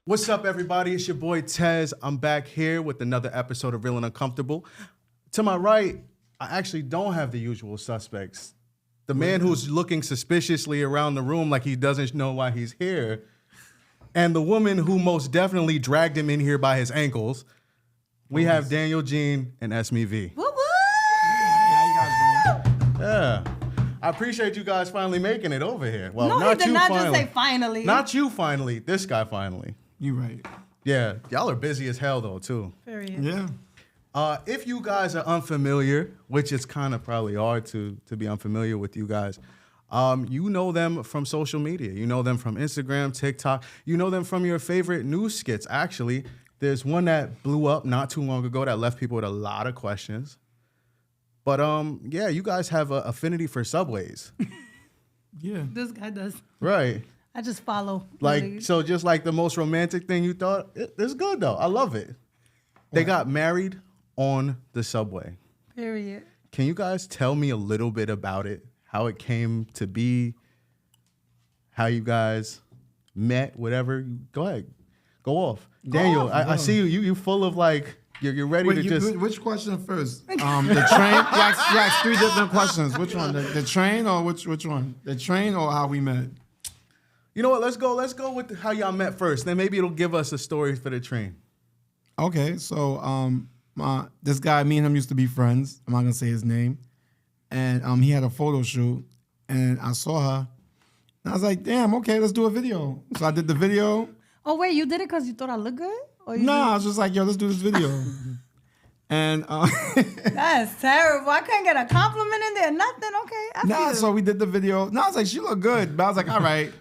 What's up, everybody? It's your boy Tez. I'm back here with another episode of Real and Uncomfortable. To my right, I actually don't have the usual suspects. The man who's looking suspiciously around the room like he doesn't know why he's here, and the woman who most definitely dragged him in here by his ankles. We have Daniel Jean and Esmy V. Woo woo! How you guys doing? Yeah. I appreciate you guys finally making it over here. Well, No, not he did you not finally. just say finally. Not you finally. This guy finally. You right. Yeah. Y'all are busy as hell though, too. Period. Yeah. If you guys are unfamiliar, which it's kind of probably hard to be unfamiliar with you guys, you know them from social media. You know them from Instagram, TikTok. You know them from your favorite news skits. Actually, there's one that blew up not too long ago that left people with a lot of questions. But yeah, you guys have an affinity for subways. Yeah. This guy does. Right. I just follow. Like, really. so just like the most romantic thing you thought, it's good though. I love it. They got married on the subway. Period. Can you guys tell me a little bit about it? How it came to be? How you guys met? Whatever. Go ahead. Go off. Daniel, I see you. You full of like, you're ready to just... Which question first? The train? You asked three different questions. Which one? The train or which one? The train or how we met? You know what? Let's go with how y'all met first. Then maybe it'll give us a story for the train. Okay, so this guy, me and him used to be friends. I'm not gonna say his name. And he had a photo shoot, and I saw her, and I was like, "Damn, okay, let's do a video." So I did the video. Oh wait, you did it because you thought I looked good? Or you I was just like, "Yo, let's do this video." And That's terrible. I couldn't get a compliment in there. Nothing. Okay. I feel so we did the video. I was like, "She looked good," but I was like, "All right."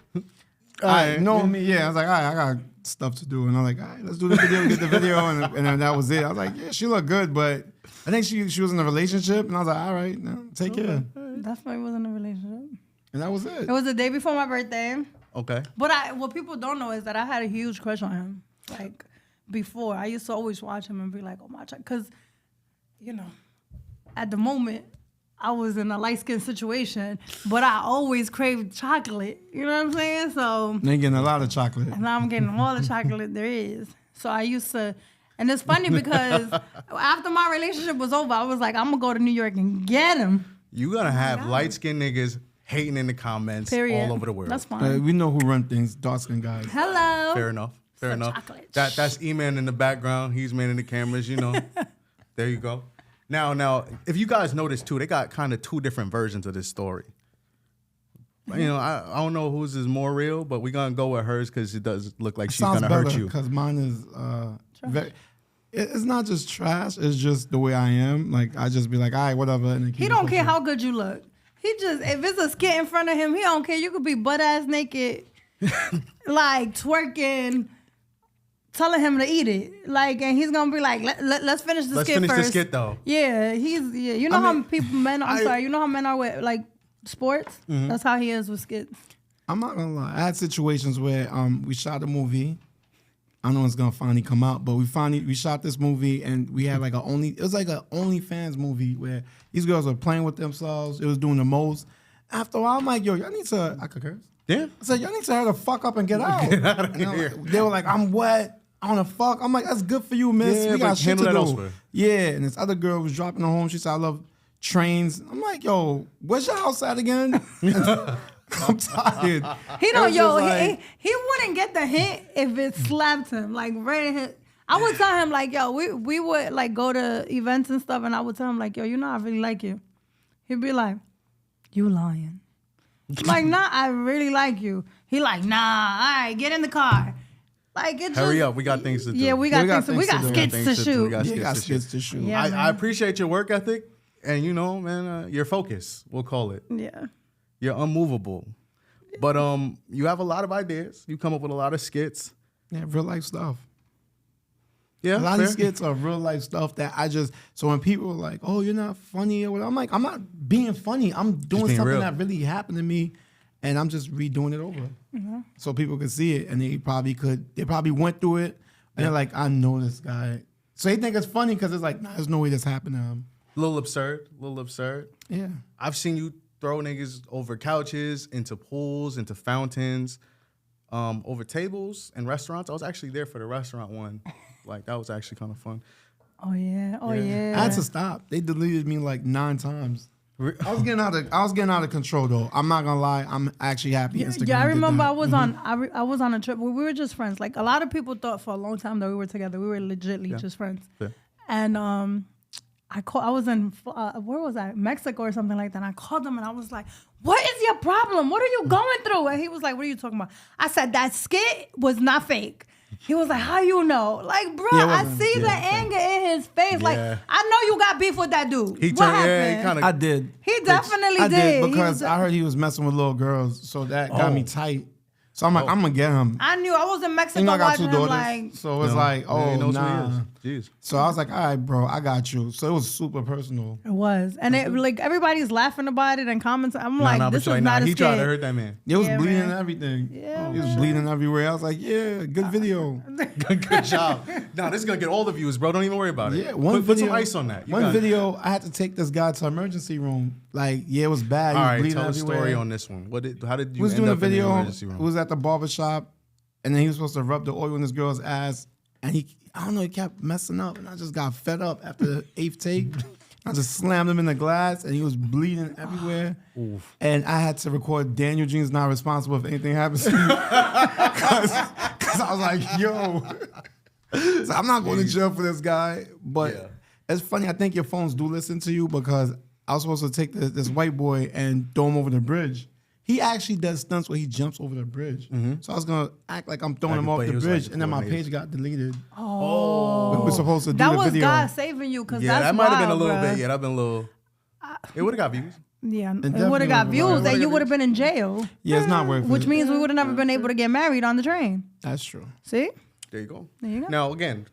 I know me, yeah. I was like, all right, I got stuff to do. And I'm like, all right, let's do the video, get the video. And then that was it. I was like, yeah, she looked good, but I think she was in a relationship. And I was like, all right, now, take care. That's why I wasn't in a relationship. And that was it. It was the day before my birthday. Okay. But what people don't know is that I had a huge crush on him. Like, before. I used to always watch him and be like, oh my God. Because, you know, at the moment, I was in a light-skinned situation, but I always craved chocolate. You know what I'm saying? So They getting a lot of chocolate. and now I'm getting all the chocolate there is. So I used to, and it's funny because after my relationship was over, I was like, I'm gonna go to New York and get him. You're going to have light-skinned niggas hating in the comments Period. all over the world. That's fine. We know who run things, dark-skinned guys. Hello. Fair enough. Fair Some enough. chocolate. That's E-Man in the background. He's manning the cameras, you know. There you go. Now, if you guys notice too, they got kind of two different versions of this story. You know, I don't know whose is more real, but we're gonna go with hers because it does look like she's gonna hurt you. Because mine is very. It's not just trash. It's just the way I am. Like I just be like, all right, whatever. And He don't care how good you look. He just, if it's a skit in front of him, he don't care. You could be butt ass naked, like twerking, telling him to eat it, like, and he's gonna be like, let's finish the Let's skit finish first. the skit though. Yeah, you know how men. I'm sorry. You know how men are with like sports. Mm-hmm. That's how he is with skits. I'm not gonna lie. I had situations where we shot a movie. I don't know when it's gonna finally come out, but we shot this movie and we had like it was like a OnlyFans movie where these girls were playing with themselves. It was doing the most. After a while, I'm like, yo, y'all need to. I could curse. Yeah. I said, y'all need to hurry the fuck up and get out. Get out of here. They were like, I'm wet. I wanna fuck. I'm like, that's good for you, miss. Yeah, we got but shit handle to that do. elsewhere. Yeah, and this other girl was dropping her home. She said, I love trains. I'm like, yo, where's your house at again? I'm tired. He don't, It was yo, just like- he wouldn't get the hint if it slapped him. Like, right hit. I would tell him, like, yo, we would, like, go to events and stuff, and I would tell him, like, yo, you know, I really like you. He'd be like, you lying. I'm like, nah, I really like you. He like, nah, all right, get in the car. Like, it Hurry up, we got things to do. Yeah, we got skits to shoot. You got skits to shoot. Yeah. I appreciate your work ethic and, you know, man, your focus, we'll call it. Yeah. You're unmovable. But you have a lot of ideas. You come up with a lot of skits. Yeah, real life stuff. Yeah, A lot fair. of skits are real life stuff that so when people are like, oh, you're not funny or whatever, I'm like, I'm not being funny. I'm doing being something real. that really happened to me and I'm just redoing it over. Mm-hmm. So people could see it and they probably went through it and they're like, I know this guy. So they think it's funny because it's like, nah, there's no way this happened to him. A little absurd. Yeah. I've seen you throw niggas over couches, into pools, into fountains. over tables and restaurants. I was actually there for the restaurant one. Like that was actually kind of fun. Oh yeah. Oh yeah. I had to stop. They deleted me like 9 times. I was getting out of control though. I'm not gonna lie. I'm actually happy. Instagram Yeah, I remember did I was that. I was on a trip where we were just friends. Like a lot of people thought for a long time that we were together. We were legitly just friends. Yeah. And I was in where was I? Mexico or something like that. And I called him and I was like, "What is your problem? What are you going through?" And he was like, "What are you talking about?" I said, "That skit was not fake." He was like, "How you know?" Like, bro, I see the anger in his face. Like, I know you got beef with that dude. He what turned, happened? I did. He definitely I did. did because I heard he was messing with little girls, so that got me tight. So I'm like, I'm gonna get him. I knew I was in Mexico I got watching 2 him daughters, like. so it's like, oh he knows who nah. he is. Jeez. So I was like, all right, bro, I got you. So it was super personal. It was, and it like everybody's laughing about it and comments. I'm like, but this you're is like, not a he skit. tried to hurt that man. It was Yeah, bleeding man. and everything. Yeah, He was bleeding everywhere. I was like, yeah, good video. Good job. Nah, this is gonna get all the views, bro. Don't even worry about it. Yeah, put some ice on that. You One got it. video, I had to take this guy to emergency room. Like, yeah, it was bad. He All was right, bleeding tell a everywhere. story on this one. How did We you was end doing a up in the video. emergency room? It was at the barbershop, and then he was supposed to rub the oil in this girl's ass, and I don't know, he kept messing up, and I just got fed up after the 8th take. I just slammed him in the glass, and he was bleeding everywhere. And I had to record Daniel Jean's not responsible if anything happens to you. Because I was like, yo. So I'm not going to jail for this guy. But it's funny, I think your phones do listen to you because I was supposed to take this white boy and throw him over the bridge. He actually does stunts where he jumps over the bridge. So I was going to act like I'm throwing him off the bridge, and then my page got deleted. Oh, We were supposed to do that the was video. God saving you because Yeah, that's that might have been a wild, little bruh. bit. Yeah, that'd been a little. It would have got views. Yeah, it definitely would have got would've views, been. and you would have been in jail. Yeah, it's not worth it. Which means we would have never been able to get married on the train. That's true. See? There you go. There you go. Now again,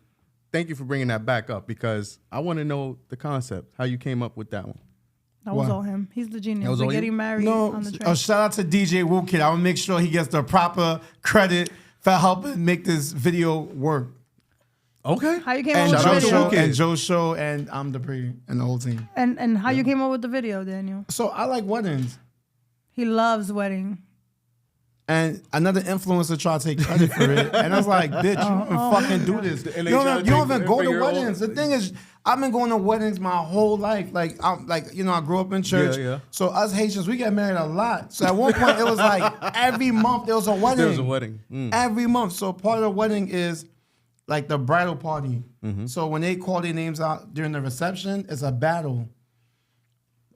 thank you for bringing that back up because I want to know the concept, how you came up with that one. That was What? all him. He's the genius. That was For all you? getting married No, on the train. shout out to DJ Woo Kid. I will make sure he gets the proper credit for helping make this video work. Okay. How you came And up with Shout the out to video? Woo Kid. And Joe Show and I'm Dupree and the whole team. And how you came up with the video, Daniel? So I like weddings. He loves wedding. And another influencer tried to take credit for it. And I was like, bitch, you can fucking do this. And they You try don't to even take- go bring to your own- weddings. The thing is, I've been going to weddings my whole life. Like, I grew up in church. Yeah. So us Haitians, we get married a lot. So at one point, it was like every month there was a wedding. There was a wedding. Every month. So part of the wedding is like the bridal party. So when they call their names out during the reception, it's a battle.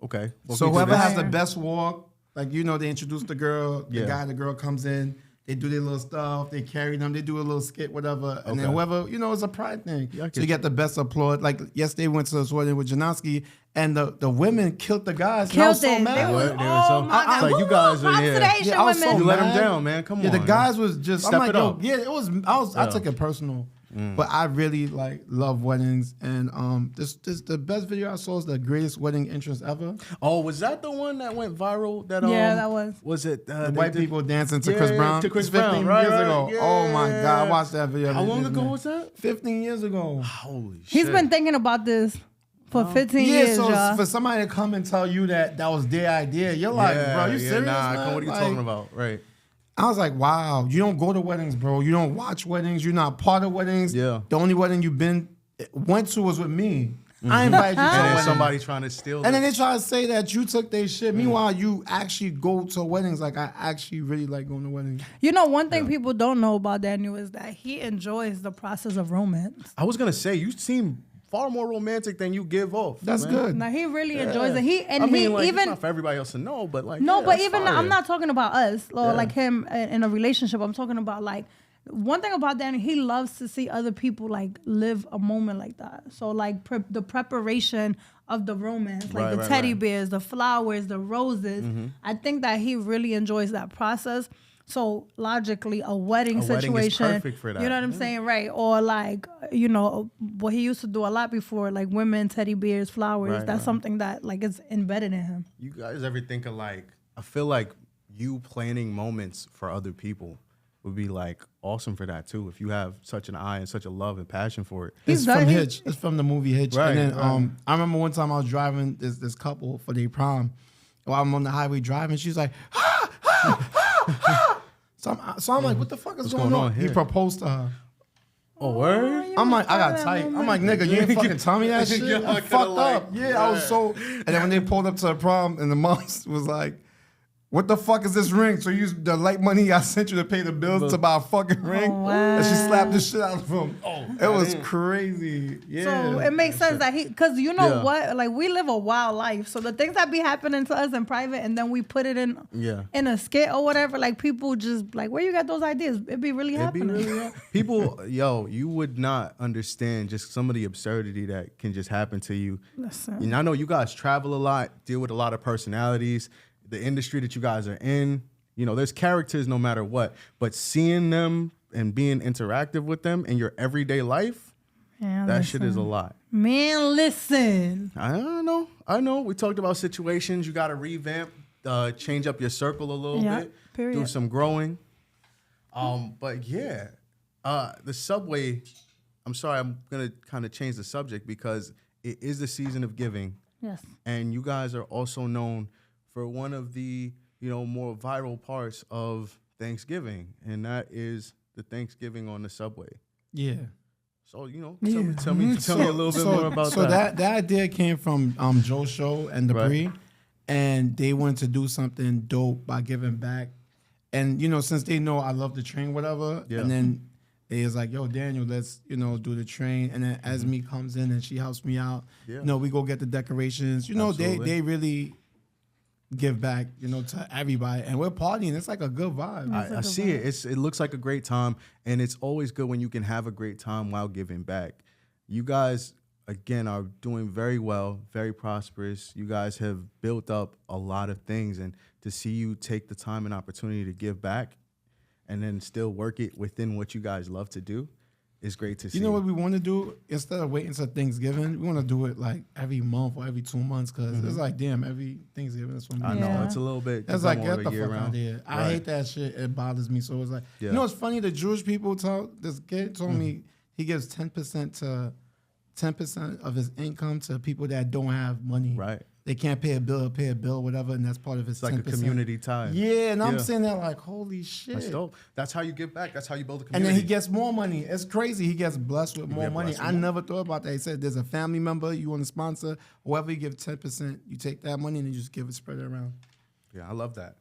Okay. Well, So we do whoever this. has the best walk, like they introduce the girl, Yeah. the girl comes in, they do their little stuff, they carry them, they do a little skit, whatever, and then Okay. whoever, it's a pride thing. Yeah, I So get you you. get the best applaud. Like yesterday, we went to this wedding with Janowski, and the women killed the guys. And I was Killed so it. mad. They was, They were oh so- my God. It's like you guys are- Props to yeah. the Haitian Yeah, I was so women. You let mad. him down, man. Come on. Yeah, the guys was just Step I'm like, it yo, up. yeah, it was. I took it personal, but I really love weddings, and this the best video I saw is the greatest wedding entrance ever. Oh, was that the one that went viral? Yeah, that was. Was it The white people dancing to Chris Brown. To Chris 15 Brown, right? years right. ago. Yeah. Oh my God, I watched that video. How long ago was that? 15 years ago. Holy shit. He's been thinking about this for 15 Yeah, years, so y'all. for somebody to come and tell you that was their idea, you're like, bro, you serious? Nah, man? what are you Like, talking about? Right. I was like, wow, you don't go to weddings, bro. You don't watch weddings. You're not part of weddings. Yeah. The only wedding you've went to was with me. I invited you to a And then wedding. somebody trying to steal And then it. they try to say that you took their shit. Meanwhile, you actually go to weddings. Like, I actually really like going to weddings. One thing people don't know about Daniel is that he enjoys the process of romance. I was going to say, you seem far more romantic than you give off. That's man. good. Now he really enjoys it. It's not for everybody else to know, but like No, yeah, but that's even fire. I'm not talking about us or Yeah. like him in a relationship. I'm talking about like one thing about Danny. He loves to see other people like live a moment like that. So like the preparation of the romance, like the teddy bears, the flowers, the roses. I think that he really enjoys that process. So logically, a wedding wedding is situation, perfect for that. you know what I'm saying, right? Or like what he used to do a lot before, like women, teddy bears, flowers. Right, That's right. something that like is embedded in him. You guys ever think of like, I feel like you planning moments for other people would be like awesome for that too. If you have such an eye and such a love and passion for it. It's done- from he- Hitch. It's from the movie Hitch. Right, And then right. I remember one time I was driving this couple for their prom. While I'm on the highway driving, she's like, So I'm like, what the fuck is What's going going on? on He here? proposed to her. Oh, word? I'm like, I got tight. I'm like, nigga, you ain't fucking tell me that shit. Yo, I I fucked kinda like, up. Yeah, I was so. And then when they pulled up to the prom, and the mom was like, what the fuck is this ring? So you use the light money I sent you to pay the bills to buy a fucking ring? wow. And she slapped the shit out of him. Oh, it was crazy. Yeah. So it makes sense that because you know Yeah. what, like we live a wild life. So the things that be happening to us in private, and then we put it in a skit or whatever. Like people just like, where you got those ideas? It be really happening. People, you would not understand just some of the absurdity that can just happen to you. Listen. And I know you guys travel a lot, deal with a lot of personalities. The industry that you guys are in, there's characters no matter what, but seeing them and being interactive with them in your everyday life, that shit is a lot. Man, listen. I know. We talked about situations. You got to revamp, change up your circle a little bit, do some growing. But yeah, the subway, I'm sorry, I'm going to kind of change the subject because it is the season of giving. Yes. And you guys are also known for one of the, more viral parts of Thanksgiving, and that is the Thanksgiving on the subway. Yeah. So, tell me a little bit more about that. So that idea came from Joe Show and Debris, and they wanted to do something dope by giving back. And, since they know I love the train, whatever, and then they was like, yo, Daniel, let's, do the train. And then Esmy comes in and she helps me out. Yeah. We go get the decorations. They really give back, to everybody. And we're partying. It's like a good vibe. I see it. It looks like a great time, and it's always good when you can have a great time while giving back. You guys, again, are doing very well, very prosperous. You guys have built up a lot of things, and to see you take the time and opportunity to give back and then still work it within what you guys love to do is great to see. You know what we want to do? Instead of waiting until Thanksgiving, we want to do it like every month or every 2 months because it's like, damn, every Thanksgiving is when we I know, it's a little bit. It's like, get the fuck year out round. of here. I hate that shit. It bothers me. So it's like, Yeah. you know what's funny? The Jewish people this kid told me he gives 10% of his income to people that don't have money. Right. They can't pay a bill, whatever, and that's part of his 10%. It's like a community tie. Yeah, and I'm saying that like, holy shit. That's dope. That's how you give back. That's how you build a And community. then he gets more money. It's crazy. He gets blessed with more money. I never thought about that. He said there's a family member you want to sponsor. Whoever you give 10%, you take that money and you just give it, spread it around. Yeah, I love that.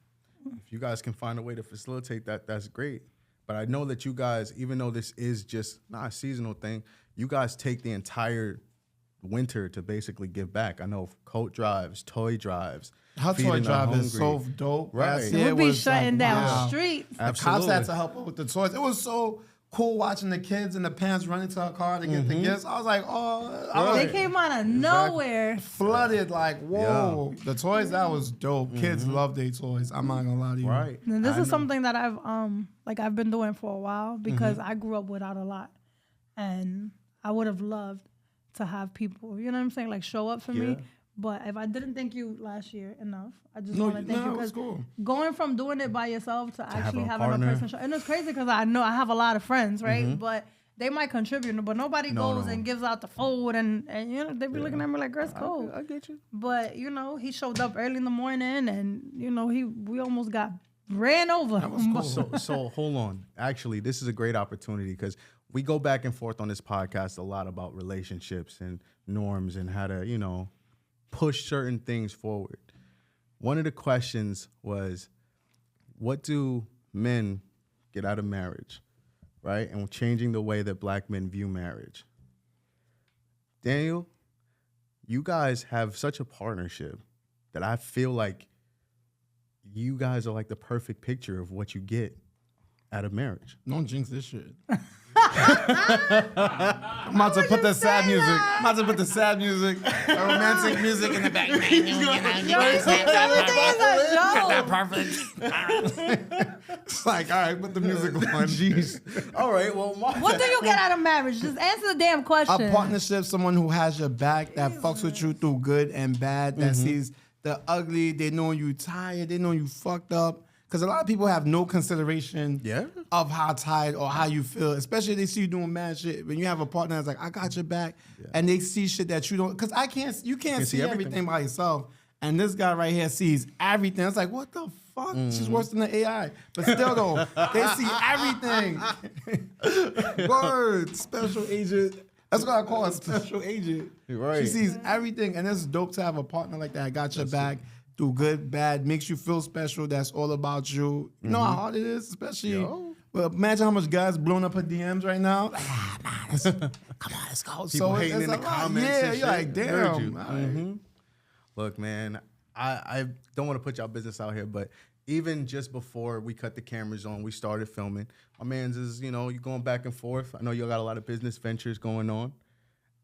If you guys can find a way to facilitate that, that's great. But I know that you guys, even though this is just not a seasonal thing, you guys take the entire winter to basically give back. I know coat drives, toy drives. Her toy drive is so dope. Right. Yeah, We'll be shutting down streets. The cops had to help her with the toys. It was so cool watching the kids in the pants running to her car to get the gifts. I was like, They came out of nowhere. Flooded, like, whoa. The toys, that was dope. Kids love their toys. I'm not gonna lie to you. Right. And this is something that I've been doing for a while because I grew up without a lot. And I would have loved to have people, you know what I'm saying, like show up for me. But if I didn't thank you last year enough, I just want to thank you because going from doing it by yourself to actually having a person show, and it's crazy because I know I have a lot of friends, right? But they might contribute, but nobody goes and gives out the food, and they be looking at me like, "Girl, it's cool." I get you. But he showed up early in the morning, and we almost got ran over. That was cool. So hold on. Actually, this is a great opportunity because we go back and forth on this podcast a lot about relationships and norms and how to, push certain things forward. One of the questions was, what do men get out of marriage, right? And changing the way that black men view marriage. Daniel, you guys have such a partnership that I feel like you guys are like the perfect picture of what you get out of marriage. Don't jinx this shit. I'm about to put the sad music. I'm about to put the sad music, the romantic music in the back. It's like, all right, put the music on. Jeez. All right, well, what do you get out of marriage? Just answer the damn question. A partnership, someone who has your back, that fucks with you through good and bad, that sees the ugly, they know you tired, they know you fucked up. Because a lot of people have no consideration of how tired or how you feel, especially if they see you doing mad shit. When you have a partner that's like, I got your back, and they see shit that you don't, because you can't see everything by yourself. And this guy right here sees everything. It's like, what the fuck? She's worse than the AI. But still though, they see everything. Word, special agent. That's what I call a special agent. Right. She sees everything, and it's dope to have a partner like that. Got your back through good, bad, makes you feel special. That's all about you. You know how hard it is, especially. Well, imagine how much guys blowing up her DMs right now. Come on, let's go. People hating in the comments. Yeah, and you're like, shit. damn. You. Right. Look, man, I don't want to put y'all business out here, but even just before we cut the cameras on, we started filming. My man's is, you know, you're going back and forth. I know you got a lot of business ventures going on.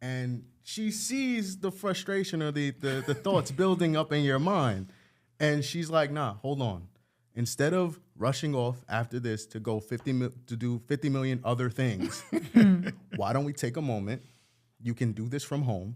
And she sees the frustration or the thoughts building up in your mind. And she's like, nah, hold on. Instead of rushing off after this to go to do 50 million other things, why don't we take a moment? You can do this from home.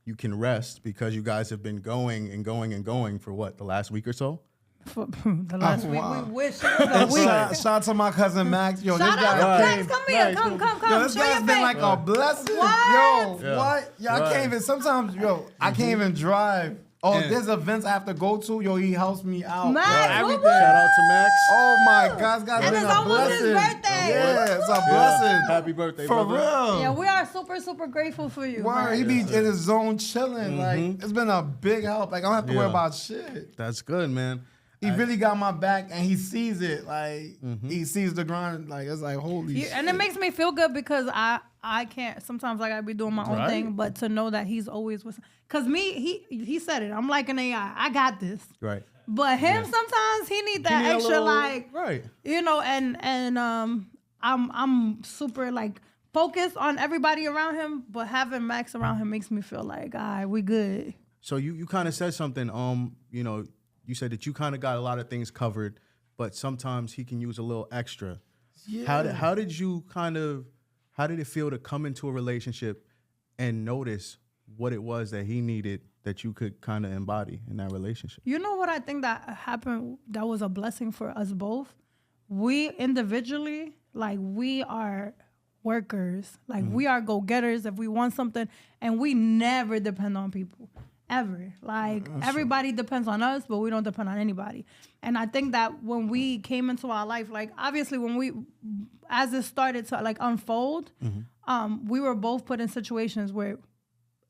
You can rest because you guys have been going and going and going for what, the last week or so? For the last week, wow. we wish it was a week. Shout out to my cousin Max. Yo, Shout this guy out to came. Max. Come here. Come. Yo, this Show your guy's been face. like a blessing. What? Yo, what? Yo, I can't even, sometimes, I can't even drive. Oh, there's events I have to go to. Yo, he helps me out. Max, Everything. woo-woo. Shout out to Max. Oh my God, guy's And been it's a almost his blessing. birthday. Yeah, it's a blessing. Happy birthday, For brother. real. Yeah, we are super grateful for you. Word, he be in his zone chilling. Like, it's been a big help. Like, I don't have to worry about shit. That's good, man. He really got my back, and he sees it. Like, he sees the grind. Like, it's like, holy shit. And it makes me feel good because I can't, sometimes like I be doing my own thing, but to know that he's always with, cause me, he said it, I'm like an AI, I got this. Right. But him sometimes he need that need a extra little- right. you know, and I'm super like focused on everybody around him, but having Max around him makes me feel like, all right, we good. So you kind of said something, you know, you said that you kind of got a lot of things covered, but sometimes he can use a little extra. Yeah. How did it feel to come into a relationship and notice what it was that he needed that you could kind of embody in that relationship? You know what I think that happened that was a blessing for us both? We individually, like we are workers, like we are go-getters if we want something, and we never depend on people. Ever. Like everybody depends on us, but we don't depend on anybody. And I think that when we came into our life, like obviously as it started to like unfold, we were both put in situations where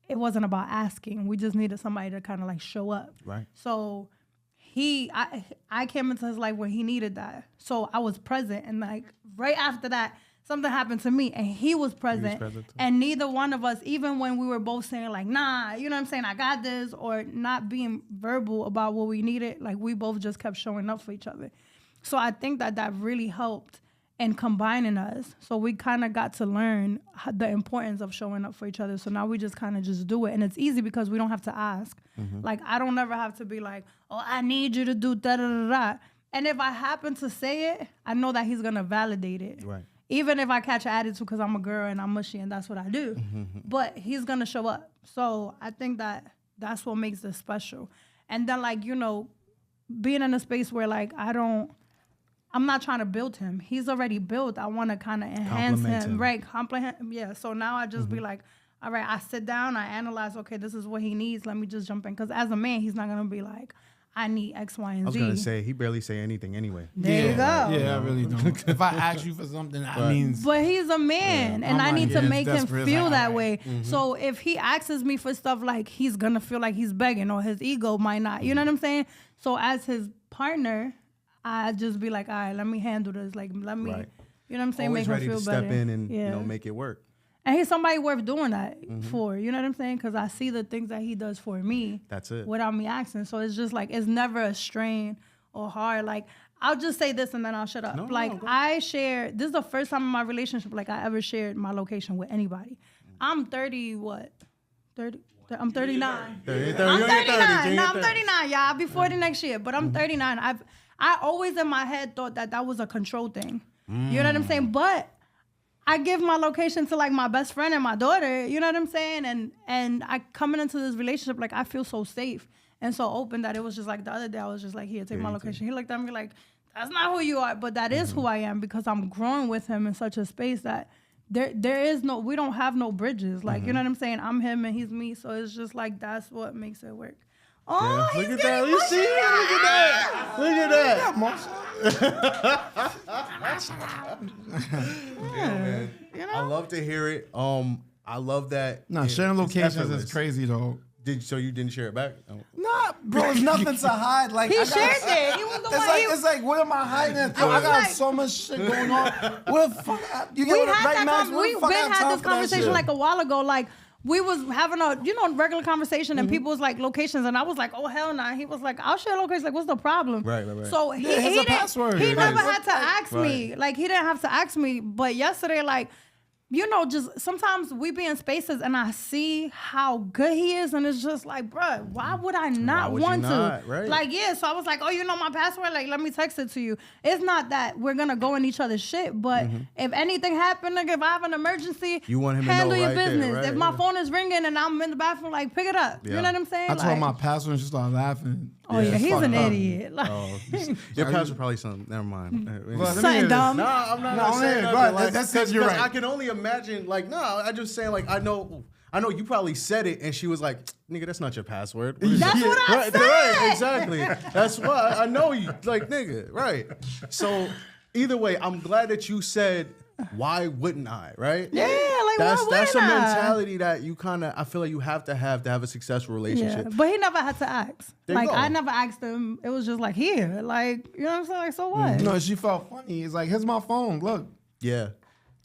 it wasn't about asking. We just needed somebody to kind of like show up. Right. So I came into his life when he needed that. So I was present, and like right after that, something happened to me, and he was present. too. And neither one of us, even when we were both saying like, nah, you know what I'm saying, I got this, or not being verbal about what we needed, like we both just kept showing up for each other. So I think that really helped in combining us. So we kind of got to learn the importance of showing up for each other. So now we just kind of just do it. And it's easy because we don't have to ask. Like I don't ever have to be like, oh, I need you to do da-da-da-da. And if I happen to say it, I know that he's going to validate it. Right. Even if I catch an attitude because I'm a girl and I'm mushy and that's what I do. But he's going to show up. So I think that's what makes this special. And then, like, you know, being in a space where, like, I'm not trying to build him. He's already built. I want to kind of enhance him. Right, compliment him. Yeah, so now I just be like, all right, I sit down, I analyze, okay, this is what he needs. Let me just jump in. Because as a man, he's not going to be like, I need X, Y, and Z. I was going to say, he barely say anything anyway. There you go. Yeah, I really don't. If I ask you for something, that means. But he's a man, and I need to make him feel like, that all way. So if he asks me for stuff, like he's gonna feel like he's begging, or his ego might not. You know what I'm saying? So as his partner, I just be like, all right, let me handle this. Like, let me, you know what I'm saying, Always make him ready feel to better. step in and you know, make it work. And he's somebody worth doing that for. You know what I'm saying? Because I see the things that he does for me. That's it. Without me asking. So it's just like, it's never a strain or hard. Like, I'll just say this and then I'll shut up. This is the first time in my relationship, like, I ever shared my location with anybody. I'm 30, what? 30? I'm 39. 30, I'm 39. No, I'm 39, y'all. I'll be 40 next year. But I'm 39. I always in my head thought that was a control thing. You know what I'm saying? But I give my location to like my best friend and my daughter, you know what I'm saying? And I coming into this relationship, like I feel so safe and so open that it was just like the other day I was just like, here, take my location. He looked at me like, that's not who you are, but that is who I am because I'm growing with him in such a space that we don't have no bridges. Like, you know what I'm saying? I'm him and he's me. So it's just like, that's what makes it work. Oh, Look he's at that. getting You see? Look at that. Yeah, man. You know? I love to hear it. I love that. Nah, sharing it's locations effortless. is crazy though. So you didn't share it back? Oh. Nah, bro, it's nothing to hide. Like He I got- shared it. He was the one. It's like, what am I hiding? I was got like- so much shit going on. What the fuck? You We get had right that. now? We've been had this conversation like a while ago. Like we was having a regular conversation, and people was like locations, and I was like, oh hell nah. He was like, I'll share locations. Like, what's the problem? Right. So Yeah, it's a password. He It never is. had to ask me. Like he didn't have to ask me. But yesterday, like. Just sometimes we be in spaces and I see how good he is, and it's just like, bruh, why would I not would you want not, to? right? Like, yeah, so I was like, oh, you know my password? Like, let me text it to you. It's not that we're gonna go in each other's shit, but if anything happened, like if I have an emergency, You want him to handle know your right there, business. right, If my yeah. phone is ringing and I'm in the bathroom, like, pick it up. You Yeah. know what I'm saying? I like, told my password and she started laughing. oh yeah, it's he's fucked an up. idiot. Like, Your password probably something. Never mind. Well, let me something hear this. dumb. No, I'm not No, gonna say go nothing. ahead. Like, That's it, you're right. I can only imagine. Like, no, I just saying. Like, I know you probably said it, and she was like, "Nigga, that's not your password." What is That's it? what I right, said. Right, exactly. That's why I know you. Like, nigga, right? So, either way, I'm glad that you said, "Why wouldn't I?" Right? Yeah, like, that's why that's a wouldn't I? mentality that you kind of. I feel like you have to have a successful relationship. yeah, but he never had to ask. There you Like go. I never asked him. It was just like here, like you know what I'm saying. Like so what? No, she felt funny. It's like, here's my phone. Look. Yeah.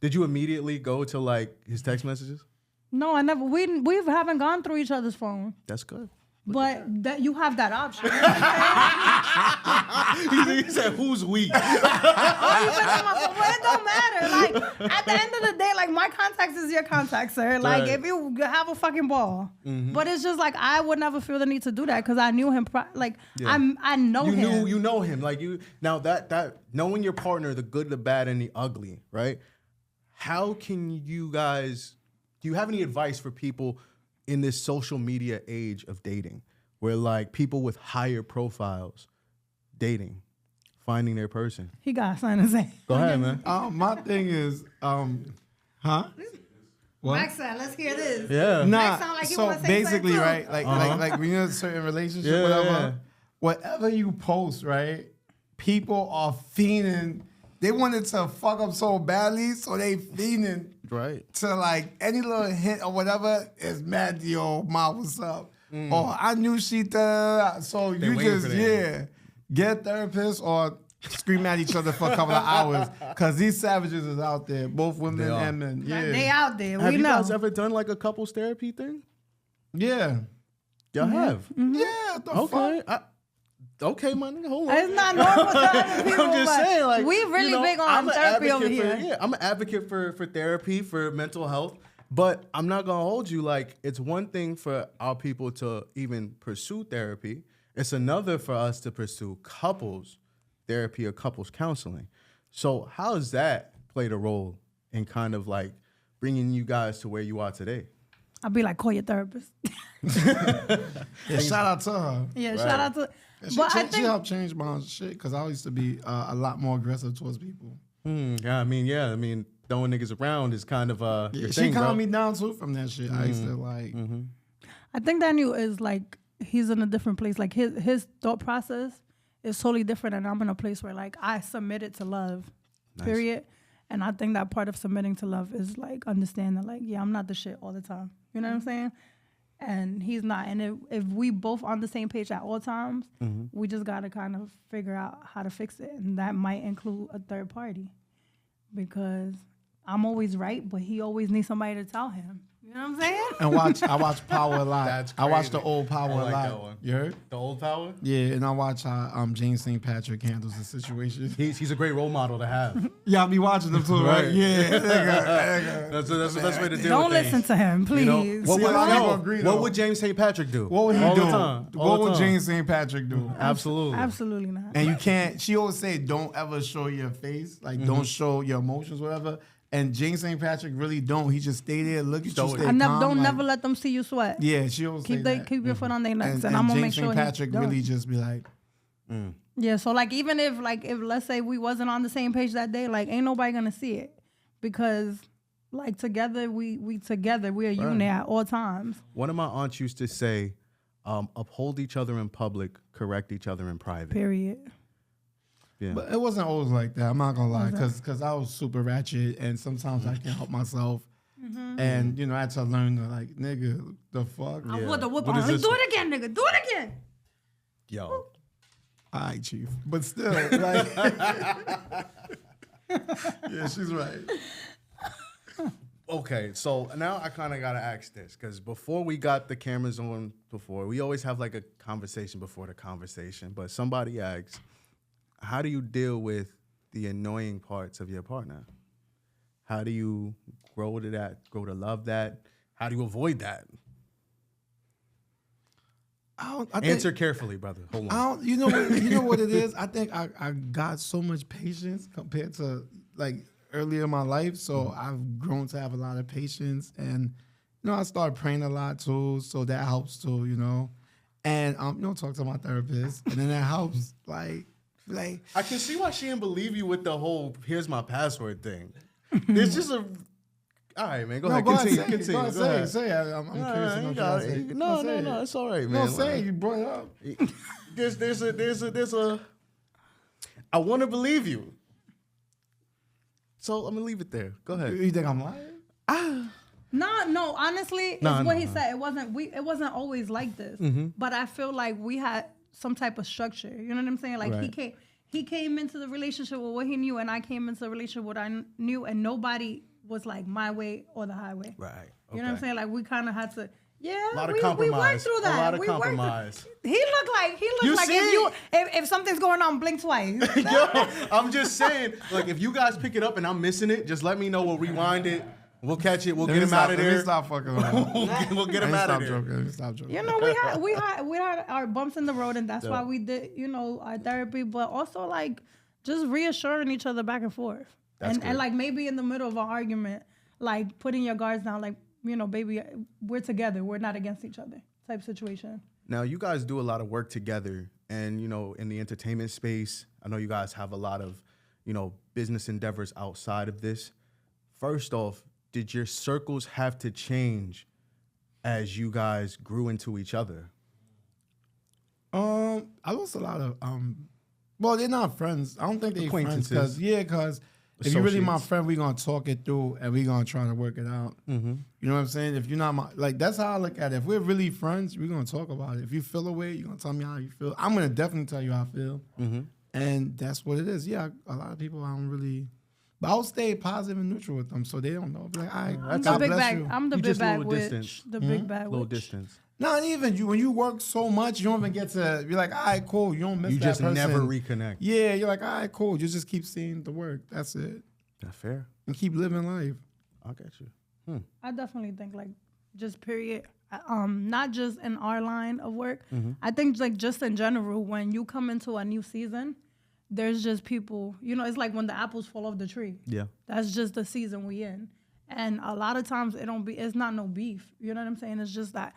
Did you immediately go to like his text messages? No, I never. We haven't gone through each other's phone, That's good. but that you have that option. He said, "Who's we?" Oh, you been on my phone. Well, it don't matter. Like at the end of the day, like my contacts is your contacts, sir. Like Right. if you have a fucking ball, but it's just like I would never feel the need to do that because I knew him. Yeah. I know him. You know him. Like you now that knowing your partner, the good, the bad, and the ugly, right? How can you guys? Do you have any advice for people in this social media age of dating, where like people with higher profiles dating, finding their person? He got something to say. Go ahead, man. My thing is, huh? What? Max said, "Let's hear this." Yeah. Nah, sound like he so wanna say basically, something too. right? Like when you're in a certain relationship, Yeah, whatever, yeah. whatever you post, right? People are fiending. They wanted to fuck up so badly, so they fiending Right. to like any little hint or whatever is mad. Yo, ma, what's up? Or I knew she did. So They you waiting just for that. get a therapist or scream at each other for a couple of hours because these savages is out there, both women They are. and men. Yeah, Like, they out there. Have We you know. guys ever done like a couples therapy thing? yeah, Y'all have. yeah. The Okay. fuck? Okay, my nigga, hold on. It's not normal to other people. I'm just but saying, like we really you know, big I'm on an therapy over advocate here. for, yeah, I'm an advocate for therapy for mental health, but I'm not gonna hold you. Like it's one thing for our people to even pursue therapy. It's another for us to pursue couples therapy or couples counseling. So how has that played a role in kind of like bringing you guys to where you are today? I'll be like, call your therapist. Yeah, shout out to her. Yeah, shout out to. She, But I she think helped change my shit because I used to be a lot more aggressive towards people. Yeah, I mean, throwing niggas around is kind of your She thing, bro. calmed me down too from that shit. I used to like. I think Daniel is like he's in a different place. Like his thought process is totally different, and I'm in a place where like I submitted to love, period. And I think that part of submitting to love is like understanding like, yeah, I'm not the shit all the time. You know what I'm saying? And he's not. And if we both on the same page at all times, we just gotta kind of figure out how to fix it, and that might include a third party, because I'm always right, but he always needs somebody to tell him. You know what I'm saying? And I watch Power a lot. That's I watch crazy. the old Power I a like lot. that one. You heard? The old power? Yeah, and I watch how James St. Patrick handles the situation. He's a great role model to have. Yeah, I be watching them too, right? Right. Yeah. nigga. That's the best way to deal Don't with things. listen to him, please. You know, what See, would, a lot of people yo, agree, what though. would James St. Patrick do? What would he All do? The time. All What the would time. James St. Patrick do? Absolutely. Absolutely not. And you can't. She always say, "Don't ever show your face. Like, don't show your emotions, whatever." And James St. Patrick really don't. He just stay there, look at you, Stoic. stay I never calm. don't like- never let them see you sweat. Yeah, she always say that. Keep your foot on their necks, And, and I'm gonna make James sure St. he Patrick don't. really just be like, Yeah, so like even if let's say we wasn't on the same page that day, like ain't nobody gonna see it, because like together we together, we're a unit at all times. One of my aunts used to say, uphold each other in public, correct each other in private. Period. Yeah. But it wasn't always like that. I'm not gonna lie, because I was super ratchet, and sometimes I can't help myself. And I had to learn to like, nigga, the fuck. I want the whoop What on. is Like, this? do it again, nigga. Do it again. Yo. All right, chief. But still, like, yeah, she's right. Okay, so now I kind of gotta ask this because before we got the cameras on, we always have like a conversation before the conversation. But somebody asks, how do you deal with the annoying parts of your partner? How do you grow to love that? How do you avoid that? I Answer carefully, brother. Hold on. you know what it is? I think I got so much patience compared to like earlier in my life. So I've grown to have a lot of patience, and I started praying a lot too. So that helps too, and talk to my therapist, and then that helps. Like I can see why she didn't believe you with the whole "here's my password" thing. There's just a. All right, man. Go ahead. Continue. Go ahead, say it. I'm curious to know what you say. No. It's all right, man. No, say it. You brought it up. There's a. I want to believe you. So I'm gonna leave it there. Go ahead. You think I'm lying? No. Honestly, what he said. It wasn't always like this. But I feel like we had some type of structure. You know what I'm saying? Like Right. he came into the relationship with what he knew, and I came into the relationship with what I knew, and nobody was like my way or the highway. Right. You know what I'm saying? Like we kind of had to. Yeah, A lot of we compromise. went through that. A lot of We worked through- compromise. He looked like see? if something's going on, blink twice. Yo, I'm just saying, like, if you guys pick it up and I'm missing it, just let me know. We'll rewind it. We'll catch it. We'll get him out of Let me there. stop fucking around. We'll get him out of there. Let me stop joking. You know, we had our bumps in the road, and that's why we did, our therapy, but also like just reassuring each other back and forth. That's And like maybe in the middle of an argument, like putting your guards down, like, baby, we're together. We're not against each other type situation. Now, you guys do a lot of work together, and, in the entertainment space, I know you guys have a lot of, business endeavors outside of this. First off, did your circles have to change as you guys grew into each other? I lost a lot of well, they're not friends. I don't think they're friends Acquaintances. because if you're really my Associates. friend, we're gonna talk it through and we're gonna try to work it out. Mm-hmm. You know what I'm saying? If you're not that's how I look at it. If we're really friends, we're gonna talk about it. If you feel a way, you're gonna tell me how you feel. I'm gonna definitely tell you how I feel. Mm-hmm. And that's what it is. Yeah, a lot of people I don't really, but I'll stay positive and neutral with them so they don't know. Be like, all right, I'm God the big bless bag. you. I'm the You big just a bag little witch. distance. The big bag Little witch. distance. Not even you. When you work so much, you don't even get to be like, all right, cool. You don't miss You that just person. never reconnect. Yeah, you're like, all right, cool. You just keep seeing the work. That's it. That's fair. And keep living life. I get you. I definitely think like just period. Not just in our line of work. I think like just in general, when you come into a new season, there's just people. It's like when the apples fall off the tree. Yeah. That's just the season we in, and a lot of times it's not no beef. You know what I'm saying? It's just that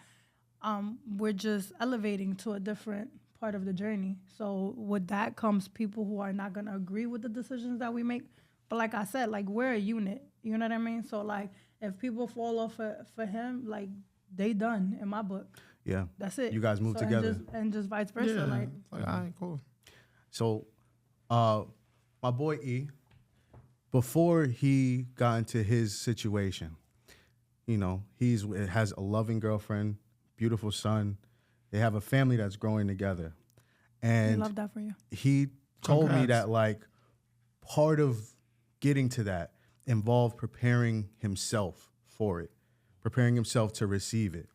we're just elevating to a different part of the journey. So with that comes people who are not gonna agree with the decisions that we make. But like I said, like we're a unit. You know what I mean? So like if people fall off for him, like they done in my book. Yeah. That's it. You guys move So, together. and just vice versa. Yeah. Like Like, all right, cool. So, my boy E, before he got into his situation, he has a loving girlfriend, beautiful son. They have a family that's growing together. I And love that for you. he told me Congrats. that like part of getting to that involved preparing himself for it, preparing himself to receive it.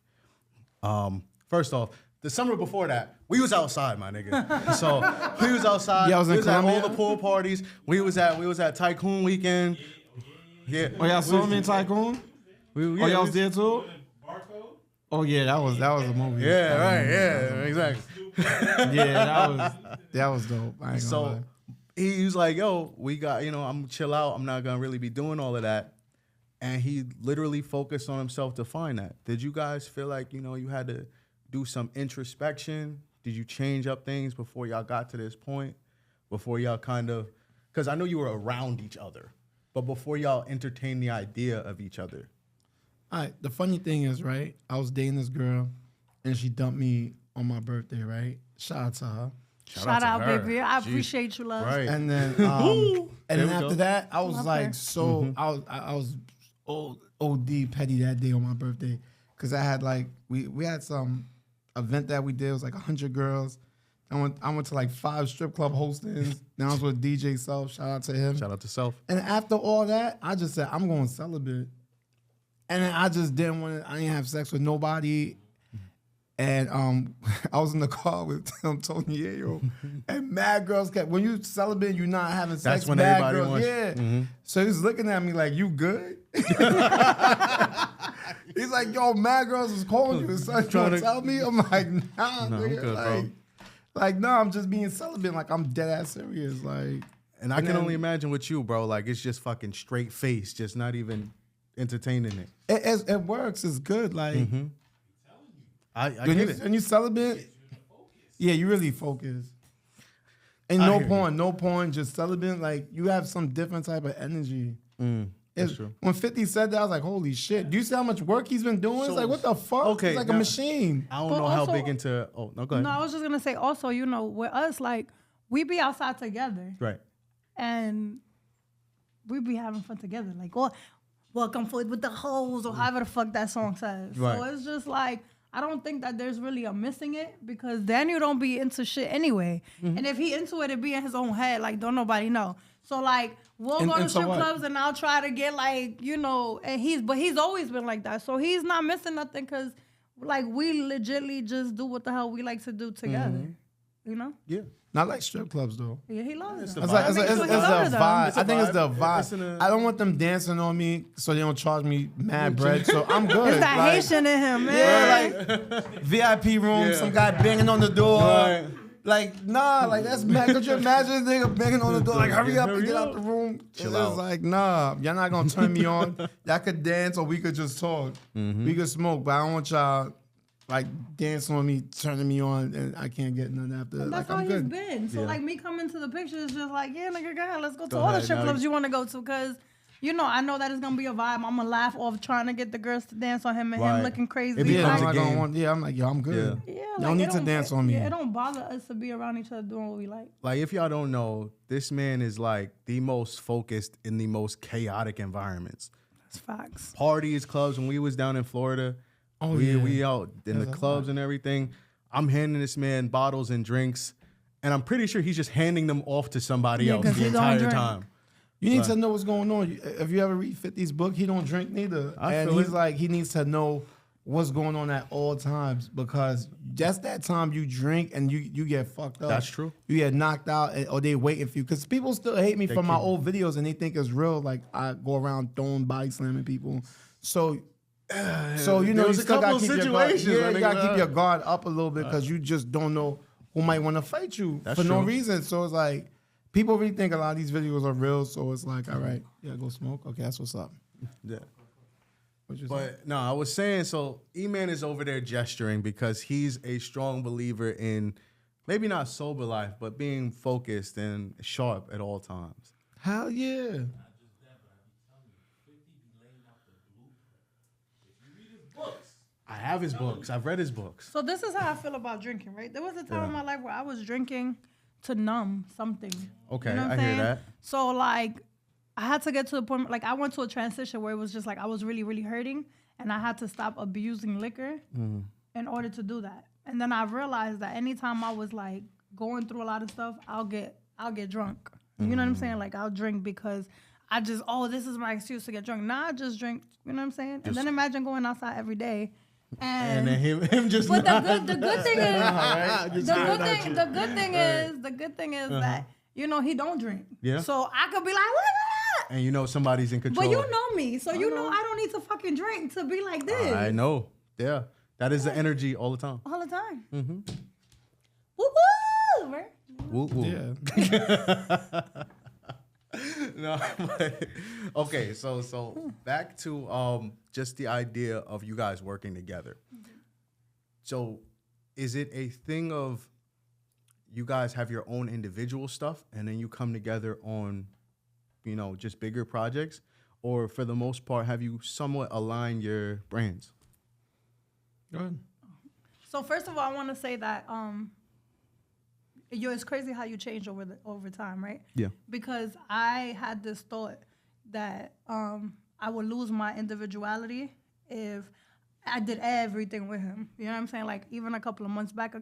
First off, the summer before that, we was outside, my nigga. So we was outside. Yeah, I was in we was at all Colombia. the pool parties. We was at Tycoon Weekend. Yeah. Oh, y'all saw We- me in Tycoon? we- Oh, yeah, y'all we- was there too? Oh yeah, that was a movie. Yeah, right. Yeah, exactly. Yeah, that was dope. I ain't gonna So lie. he was like, yo, we got, I'm gonna chill out. I'm not gonna really be doing all of that. And he literally focused on himself to find that. Did you guys feel like, you had to do some introspection? Did you change up things before y'all got to this point? Before y'all because I know you were around each other, but before y'all entertained the idea of each other. All right, the funny thing is, right, I was dating this girl and she dumped me on my birthday, right? Shout out to her. Shout out, to her. baby. I Jeez. appreciate you, love. Right. And then There we after go. that, I was Love like her. so I was OD petty that day on my birthday because I had like we had some event that we did. It was like 100 girls. I went to like 5 strip club hostings. Then I was with DJ Self. Shout out to him. Shout out to Self. And after all that, I just said I'm going celibate. And then I just didn't want to. I didn't have sex with nobody. And I was in the car with Tony Yayo, and mad girls kept. When you celibate, you're not having sex. That's when mad everybody girls, wants- yeah. Mm-hmm. So he was looking at me like, "You good?" He's like, "Yo, mad girls is calling you. Son, you trying to tell me?" I'm like, "Nah, No, I'm nigga. good, bro. Like, no, I'm just being celibate. Like, I'm dead ass serious. Like, And I can only imagine with you, bro. Like, it's just fucking straight face, just not even entertaining it. it works. It's good. Like, I when get it. you celibate, yeah, you really focus. And I no hear you. porn, just celibate. Like, you have some different type of energy. That's true. When 50 said that, I was like, holy shit. Do you see how much work he's been doing? So- It's like, what the fuck? okay, It's like a now- machine. I don't But know how also- big into. Oh no, go ahead. No, I was just gonna say also, you know, with us, like we be outside together Right. and we be having fun together. Like, oh, welcome forward with the hoes or however the fuck that song says. Right. So it's just like I don't think that there's really a missing it because Daniel don't be into shit anyway. And if he into it be in his own head. Like, don't nobody know. So like we'll And- go to and so strip what? clubs and I'll try to get like, you know, and he's always been like that. So he's not missing nothing because like we legitly just do what the hell we like to do together. You know? Yeah. Not like strip clubs, though. Yeah, he loves the them. It's like vibe. it's, Make it's, sure it's he a loves them. vibe. It's a I think it's the vibe. It's vibe. in a- I don't want them dancing on me so they don't charge me mad bread. So I'm good. It's that Like, Haitian in him, man. yeah, like VIP room, Yeah. some guy banging on the door. Right. Like, nah, like that's mad. Could you imagine this nigga banging on the door? Like, hurry up and Hurry get up. out the room. Chill It's out. like, nah, y'all not gonna turn me on. Y'all could dance or we could just talk. Mm-hmm. We could smoke, but I don't want y'all like dancing on me, turning me on, and I can't get none after. That's Like, how I'm he's good. been. So Yeah. like me coming to the picture is just like, yeah, nigga, go ahead, let's go to Go all the ahead, strip now clubs you- you want to go to, cause you know I know that it's gonna be a vibe. I'm gonna laugh off trying to get the girls to dance on him and Right. him looking crazy. It Yeah, becomes I'm a not gonna game. want. Yeah, I'm like, yo, I'm good. Yeah, You like, don't it need to dance on me. Yeah, it don't bother us to be around each other doing what we like. Like, if y'all don't know, this man is like the most focused in the most chaotic environments. That's facts. Parties, clubs. When we was down in Florida, Oh, we yeah. out in the There's a clubs and everything. I'm handing this man bottles and drinks, and I'm pretty sure he's just handing them off to somebody Yeah, else 'cause the he don't entire drink. time. You need Right. to know what's going on. If you ever read 50's book, he don't drink neither. I And feel he's it. like, he needs to know what's going on at all times because just that time you drink and you get fucked up. That's true. You get knocked out or they waiting for you. Because people still hate me from my keep- old videos and they think it's real. Like I go around throwing body slamming people. So you know There you was a still gotta couple keep your guard. situations, Yeah, my you gotta nigga. keep your guard up a little bit because you just don't know who might want to fight you That's for no true. reason. So it's like people really think a lot of these videos are real. So it's like, all right, yeah, go smoke. Okay, that's what's up. Yeah. What you saying? But no, I was saying, so E-Man is over there gesturing because he's a strong believer in maybe not sober life, but being focused and sharp at all times. Hell yeah. I have his books. I've read his books. So this is how I feel about drinking, right? There was a time Yeah. in my life where I was drinking to numb something. Okay, you know what I I'm hear saying? that. So like, I had to get to the point, like I went to a transition where it was just like I was really, really hurting, and I had to stop abusing liquor Mm-hmm. in order to do that. And then I realized that anytime I was like going through a lot of stuff, I'll get drunk. You know what I'm saying? Like I'll drink because I just, this is my excuse to get drunk. Nah, I just drink. You know what I'm saying? And then imagine going outside every day. And then him just But the good thing is, Just the staring good at thing, you. the good thing is that you know he don't drink. Yeah. So I could be like, what? and you know somebody's in control. But you know me, so you know I don't need to fucking drink to be like this I know. Yeah. That is the energy all the time. all the time. Mm-hmm. Woo woo, right? Woo, woo. Yeah. No, but, okay, so back to just the idea of you guys working together. So is it a thing of you guys have your own individual stuff and then you come together on, you know, just bigger projects? Or for the most part, have you somewhat aligned your brands? Go ahead. So first of all, I want to say that it's crazy how you change over time, right? Yeah. Because I had this thought that I would lose my individuality if I did everything with him. You know what I'm saying? Like even a couple of months back,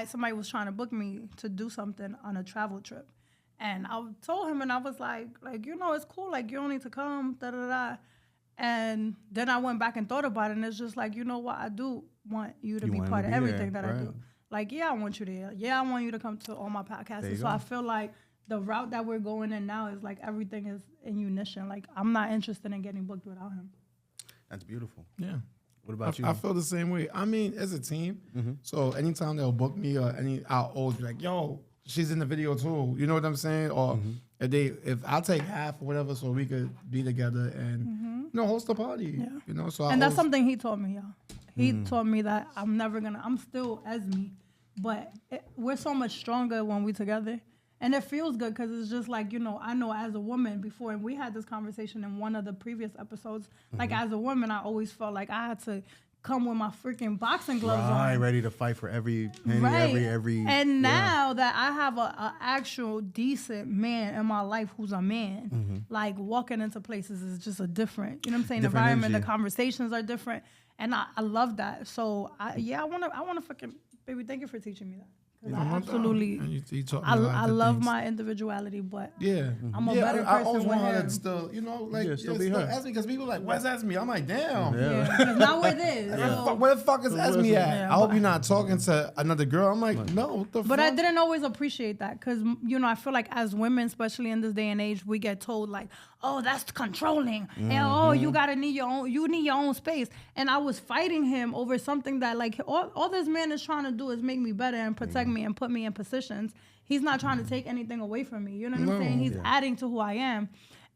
somebody was trying to book me to do something on a travel trip, and I told him, and I was like it's cool, like you don't need to come, da da da. And then I went back and thought about it, and it's just like, you know what, I do want you to be part of everything that I do. Like, yeah, I want you there. Yeah, I want you to come to all my podcasts. And so I feel like the route that we're going in now is like everything is in unison. Like, I'm not interested in getting booked without him. That's beautiful. Yeah. What about you? I feel the same way. I mean, as a team, so anytime they'll book me or I'll always be like, yo, she's in the video too. You know what I'm saying? Or if I'll take half or whatever so we could be together and host a party. Yeah. You know, so and that's something he taught me, y'all. He taught me that I'm still Esmy, but we're so much stronger when we together. And it feels good because it's just like, I know as a woman before, and we had this conversation in one of the previous episodes, like as a woman, I always felt like I had to come with my freaking boxing gloves on. Ready to fight for every penny, every. And now that I have a actual decent man in my life who's a man, like walking into places is just a different, you know what I'm saying, different environment. energy. The conversations are different. And I love that. So I want to fucking, baby, thank you for teaching me that. I absolutely, I love my individuality, but I'm a better person I always with want her him. to still, still be her. Esmy, because people are like, where's Esmy? I'm like, damn. Yeah, not where it is. Where the fuck is Esmy at? Yeah, I hope you're not talking to another girl. I'm like, no, what the fuck? But I didn't always appreciate that because, I feel like as women, especially in this day and age, we get told like, oh, that's controlling. And oh, you need your own space. And I was fighting him over something that like all this man is trying to do is make me better and protect me and put me in positions. He's not trying to take anything away from me. You know what I'm saying? He's adding to who I am.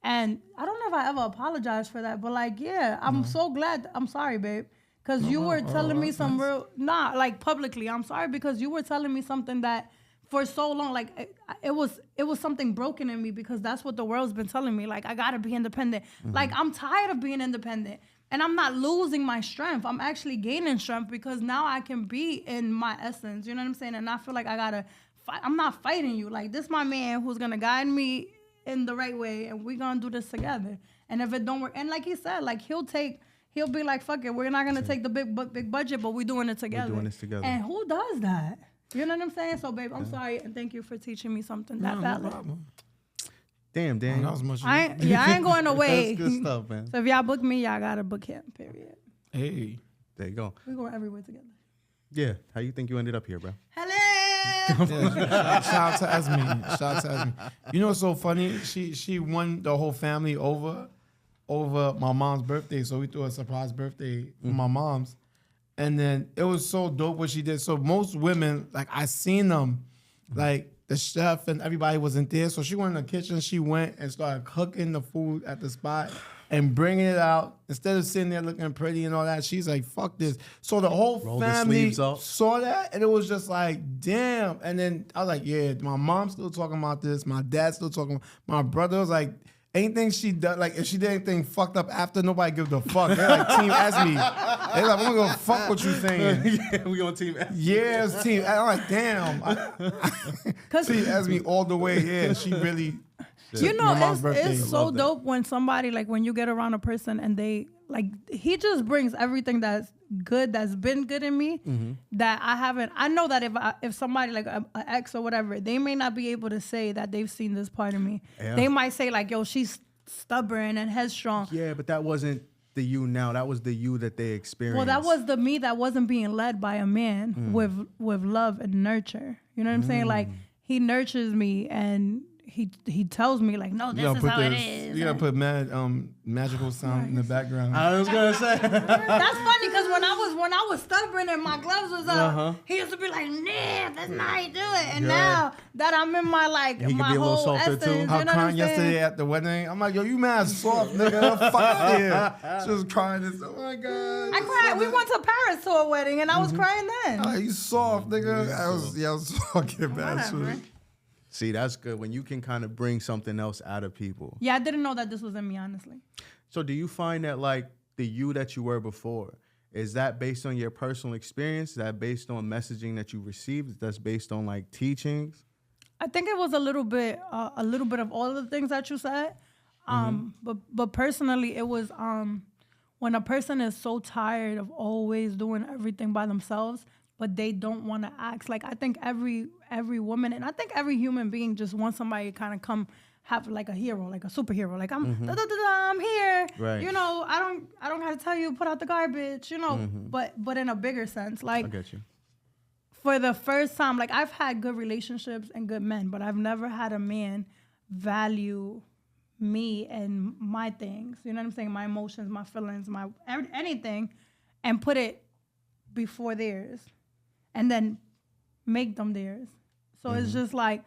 And I don't know if I ever apologized for that, but like, I'm so glad. I'm sorry, babe. Because you were telling me some like publicly, I'm sorry because you were telling me something that for so long, like it was something broken in me because that's what the world's been telling me. Like, I gotta be independent. Like, I'm tired of being independent. And I'm not losing my strength. I'm actually gaining strength because now I can be in my essence. You know what I'm saying? And I feel like I gotta fight. I'm not fighting you. Like, this my man who's gonna guide me in the right way, and we're gonna do this together. And if it don't work, and like he said, like he'll be like, fuck it, we're not gonna take the big budget, but we're doing it together. We're doing this together. And who does that? You know what I'm saying? So, babe, I'm sorry, and thank you for teaching me something that valid. No problem. Damn, Dan. That was much. I ain't going away. That's good stuff, man. So if y'all book me, y'all gotta book him. Period. Hey. There you go. We going everywhere together. Yeah. How you think you ended up here, bro? Hello. Shout out to Esmy. You know what's so funny? She won the whole family over my mom's birthday. So we threw a surprise birthday for my mom's. And then it was so dope what she did. So most women, like I seen them, like the chef and everybody wasn't there. So she went in the kitchen. She went and started cooking the food at the spot and bringing it out. Instead of sitting there looking pretty and all that, she's like, fuck this. So the whole family saw that and it was just like, damn. And then I was like, yeah, my mom's still talking about this. My dad's still talking. My brother was like, anything she does, like if she did anything fucked up after, nobody gives a fuck. They're like Team Esmy. They're like, we're gonna fuck what you saying. Yeah, we on Team Esmy. Yeah, it's Team. I'm like, damn. Team Esmy all the way. Yeah, she really. You know, it's so dope when somebody, like when you get around a person and they, like, he just brings everything that's good, that's been good in me, that I haven't. I know that if somebody, like an ex or whatever, they may not be able to say that they've seen this part of me. Yeah. They might say like, yo, she's stubborn and headstrong. Yeah, but that wasn't the you now. That was the you that they experienced. Well, that was the me that wasn't being led by a man with love and nurture. You know what I'm saying? Like, he nurtures me and he tells me like, no, this is how it is. You gotta put magical sound in the background. I was gonna say that's funny because when I was stubborn and my gloves was up, he used to be like, nah, that's not how you do it. And now that I'm in my my whole essence, too. I was crying yesterday at the wedding. I'm like, yo, you mad soft, nigga. Fuck out here. She was crying and oh my god. I cried. We went to Paris to a wedding and I was crying then. Oh, you soft, nigga. I was fucking bad. See, that's good when you can kind of bring something else out of people. Yeah, I didn't know that this was in me, honestly. So do you find that like the you that you were before, Is that based on your personal experience? Is that based on messaging that you received? That's based on like teachings? I think it was a little bit of all the things that you said. But personally, it was when a person is so tired of always doing everything by themselves, but they don't want to ask. Like I think every woman, and I think every human being just wants somebody to kind of come have like a hero, like a superhero. Like I'm here. Right. You know, I don't have to tell you put out the garbage. You know, but in a bigger sense, like. I get you. For the first time, like I've had good relationships and good men, but I've never had a man value me and my things. You know what I'm saying? My emotions, my feelings, my anything, and put it before theirs, and then make them theirs. So it's just like